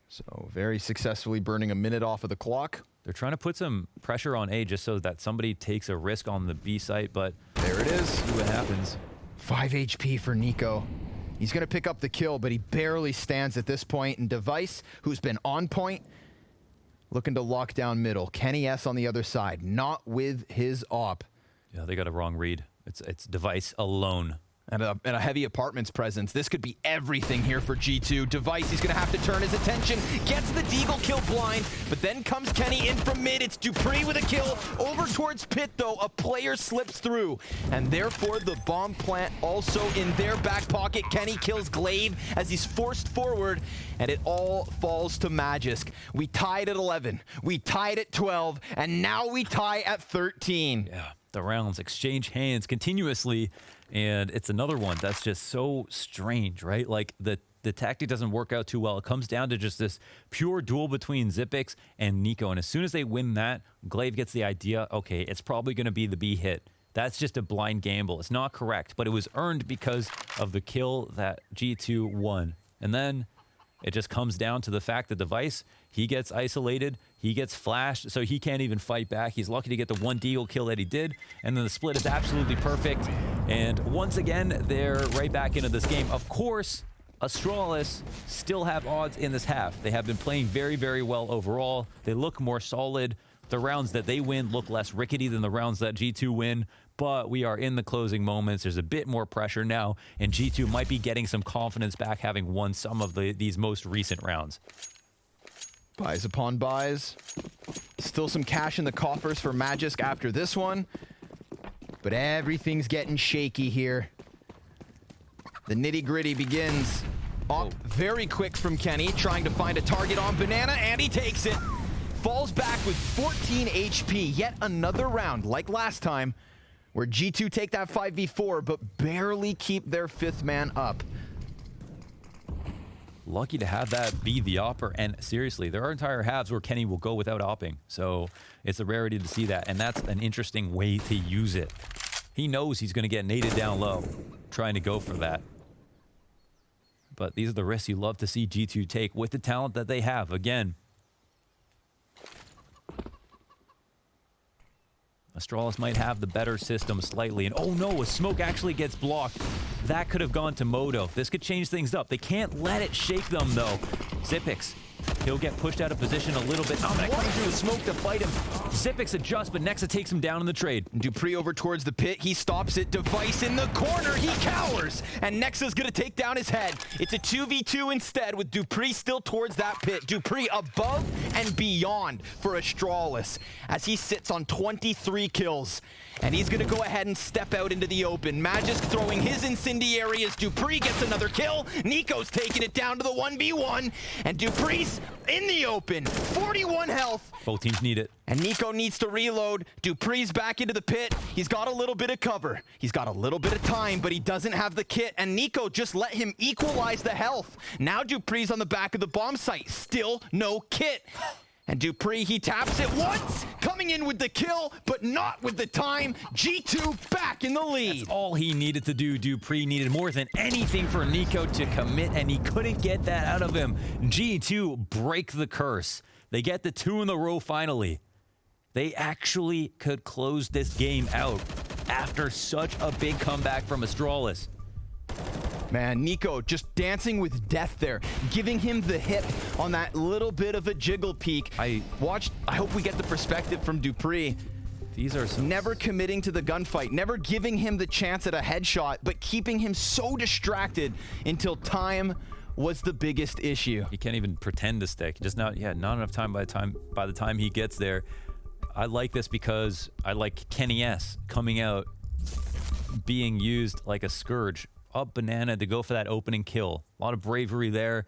So very successfully burning a minute off of the clock. They're trying to put some pressure on A just so that somebody takes a risk on the B site, but there it is. See what happens. 5 HP for NiKo. He's going to pick up the kill, but he barely stands at this point. And Device, who's been on point, looking to lock down middle. Kenny S on the other side, not with his op. Yeah, they got a wrong read. It's Device alone. And a heavy apartments presence. This could be everything here for G2. Device, he's going to have to turn his attention. Gets the Deagle kill blind, but then comes Kenny in from mid. It's Dupree with a kill. Over towards pit, though. A player slips through. And therefore, the bomb plant also in their back pocket. Kenny kills Glaive as he's forced forward, and it all falls to Magisk. We tied at 11. We tied at 12, and now we tie at 13. Yeah, the rounds exchange hands continuously. And it's another one that's just so strange, right? Like, the tactic doesn't work out too well. It comes down to just this pure duel between Xyp9x and NiKo. And as soon as they win that, Glaive gets the idea, okay, it's probably going to be the B hit. That's just a blind gamble. It's not correct, but it was earned because of the kill that G2 won. And then it just comes down to the fact that Device, he gets isolated, he gets flashed, so he can't even fight back. He's lucky to get the 1 Deagle kill that he did, and then the split is absolutely perfect. And once again, they're right back into this game. Of course, Astralis still have odds in this half. They have been playing very, very well overall. They look more solid. the rounds that they win look less rickety than the rounds that G2 win, but we are in the closing moments. There's a bit more pressure now, and G2 might be getting some confidence back, having won some of these most recent rounds. Buys upon buys. Still some cash in the coffers for Magisk after this one, but everything's getting shaky here. The nitty-gritty begins. Up very quick from Kenny, trying to find a target on Banana, and he takes it. Falls back with 14 HP. Yet another round, like last time, where G2 take that 5v4, but barely keep their fifth man up. Lucky to have that be the opper, and seriously, there are entire halves where Kenny will go without opping, so it's a rarity to see that, and that's an interesting way to use it. He knows he's going to get naded down low, trying to go for that. But these are the risks you love to see G2 take with the talent that they have. Again, Astralis might have the better system slightly. And oh no, a smoke actually gets blocked. That could have gone to Moto. This could change things up. They can't let it shake them though. Xyp9x, he'll get pushed out of position a little bit. I'm gonna come through the smoke to fight him. Xyp9x adjusts, but Nexa takes him down in the trade. Dupree over towards the pit. He stops it. Device in the corner. He cowers. And Nexa's going to take down his head. It's a 2v2 instead with Dupree still towards that pit. Dupree above and beyond for Astralis as he sits on 23 kills. And he's going to go ahead and step out into the open. Magisk throwing his incendiary as Dupree gets another kill. Nico's taking it down to the 1v1. And Dupree's in the open. 41 health. Both teams need it. And Nico needs to reload. Dupree's back into the pit. He's got a little bit of cover. He's got a little bit of time, but he doesn't have the kit. And Nico just let him equalize the health. Now Dupree's on the back of the bomb site. Still no kit. And Dupree, he taps it once, coming in with the kill, but not with the time. G2 back in the lead. That's all he needed to do. Dupree needed more than anything for Nico to commit, and he couldn't get that out of him. G2 break the curse. They get the 2 in a row finally. They actually could close this game out after such a big comeback from Astralis. Man, Nico just dancing with death there, giving him the hip on that little bit of a jiggle peek. I hope we get the perspective from Dupree. These are some... Never committing to the gunfight, never giving him the chance at a headshot, but keeping him so distracted until time was the biggest issue. He can't even pretend to stick. Just not enough time by the time he gets there. I like this because I like Kenny S coming out, being used like a scourge. Up Banana to go for that opening kill. A lot of bravery there.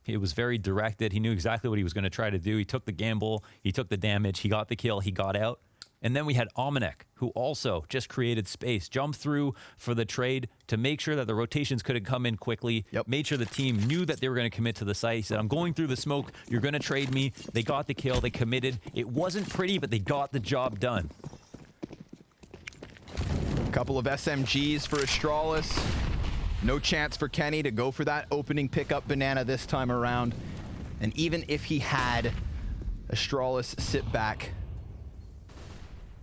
He was very directed. He knew exactly what he was going to try to do. He took the gamble. He took the damage. He got the kill. He got out. And then we had Omenek, who also just created space, jumped through for the trade to make sure that the rotations could come in quickly, made sure the team knew that they were going to commit to the site. He said, I'm going through the smoke. You're going to trade me. They got the kill. They committed. It wasn't pretty, but they got the job done. Couple of SMGs for Astralis. No chance for Kenny to go for that opening pickup Banana this time around. And even if he had, Astralis sit back.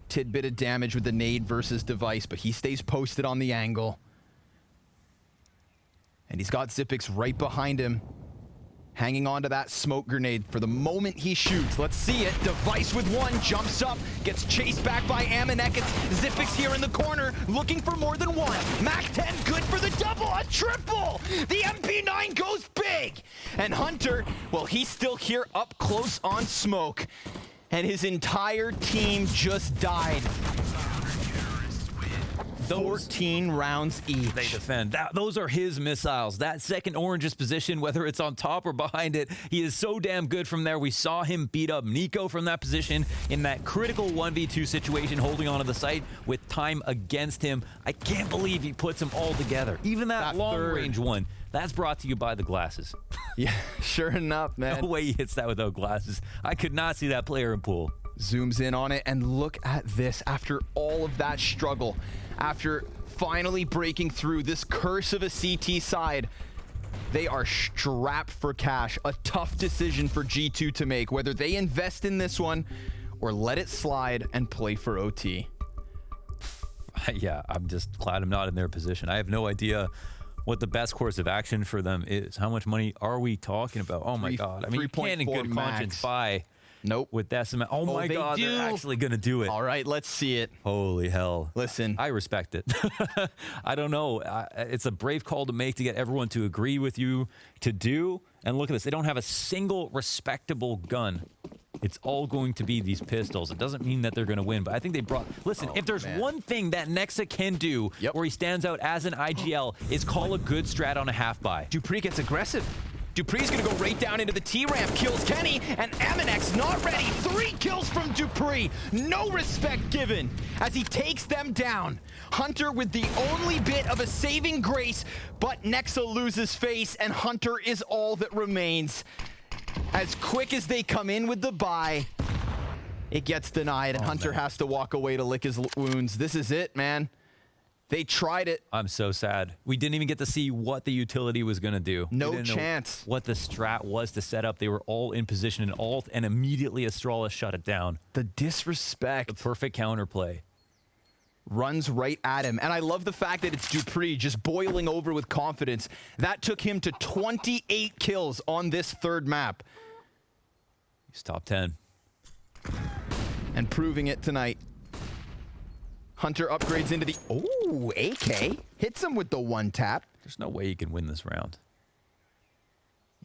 Tidbit of damage with the nade versus device, but he stays posted on the angle. And he's got Xyp9x right behind him, hanging on to that smoke grenade for the moment he shoots. Let's see it. Device with one, jumps up, gets chased back by Omenek. It's Xyp9x here in the corner, looking for more than one. Mac 10, good for the double, a triple! The MP9 goes big! And Hunter, well, he's still here up close on smoke. And his entire team just died. 14 rounds each. They defend. Those are his missiles. That second orange's position, whether it's on top or behind it, he is so damn good from there. We saw him beat up Nico from that position in that critical 1v2 situation, holding onto the site with time against him. I can't believe he puts them all together. Even that long-range one. That's brought to you by the glasses. Yeah, sure enough, man. No way he hits that without glasses. I could not see that player in pool. Zooms in on it, and look at this. After all of that struggle, after finally breaking through this curse of a CT side, they are strapped for cash. A tough decision for G2 to make, whether they invest in this one or let it slide and play for OT. Yeah, I'm just glad I'm not in their position. I have no idea what the best course of action for them is. How much money are we talking about? Oh my God. I mean, you can't in good conscience buy Nope. With Decima. Oh my they God, do. they're actually going to do it. All right, let's see it. Holy hell. Listen. I respect it. I don't know. It's a brave call to make to get everyone to agree with you to do. And look at this. They don't have a single respectable gun. It's all going to be these pistols. It doesn't mean that they're going to win, but I think they brought... Listen, if there's one thing that Nexa can do where he stands out as an IGL is call a good strat on a half-buy. dupreeh gets aggressive. dupreeh's going to go right down into the T-ramp, kills Kenny, and Aminex not ready. 3 kills from dupreeh. No respect given as he takes them down. Hunter with the only bit of a saving grace, but Nexa loses face, and Hunter is all that remains. As quick as they come in with the buy, it gets denied, and Hunter has to walk away to lick his wounds. This is it, man. They tried it. I'm so sad. We didn't even get to see what the utility was going to do. No chance. What the strat was to set up. They were all in position in alt, and immediately Astralis shut it down. The disrespect. The perfect counterplay. Runs right at him. And I love the fact that it's dupreeh just boiling over with confidence. That took him to 28 kills on this third map. He's top 10. And proving it tonight. Hunter upgrades into the... Oh, AK. Hits him with the one tap. There's no way he can win this round.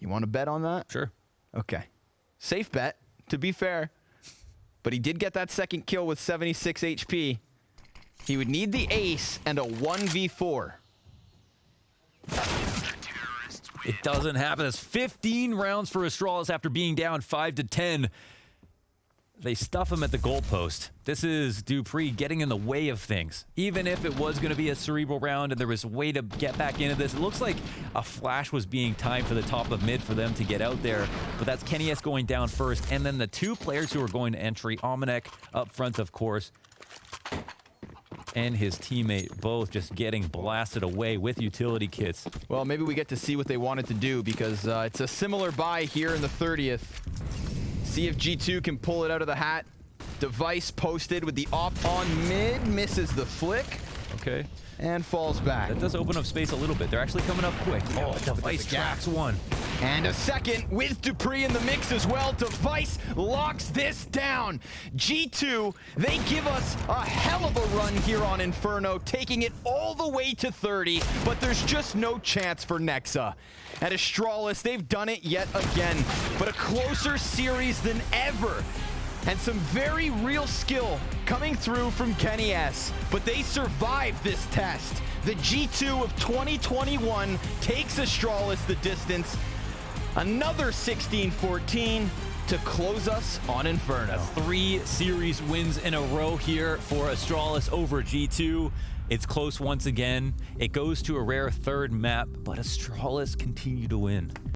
You want to bet on that? Sure. Okay. Safe bet, to be fair. But he did get that second kill with 76 HP. He would need the ace and a 1v4. It doesn't happen. It's 15 rounds for Astralis after being down 5-10. They stuff him at the goalpost. This is dupreeh getting in the way of things. Even if it was going to be a cerebral round and there was a way to get back into this, it looks like a flash was being timed for the top of mid for them to get out there. But that's Kenny S going down first. And then the 2 players who are going to entry, Aminex up front, of course, and his teammate both just getting blasted away with utility kits. Well, maybe we get to see what they wanted to do because it's a similar buy here in the 30th. See if G2 can pull it out of the hat. Device posted with the op on mid. Misses the flick. Okay. And falls back. That does open up space a little bit. They're actually coming up quick. Oh, Device tracks one. And a second with dupreeh in the mix as well. Device locks this down. G2, they give us a hell of a run here on Inferno, taking it all the way to 30, but there's just no chance for Nexa. At Astralis, they've done it yet again, but a closer series than ever. And some very real skill coming through from Kenny S. But they survived this test. The G2 of 2021 takes Astralis the distance. Another 16-14 to close us on Inferno. 3 series wins in a row here for Astralis over G2. It's close once again. It goes to a rare third map, but Astralis continue to win.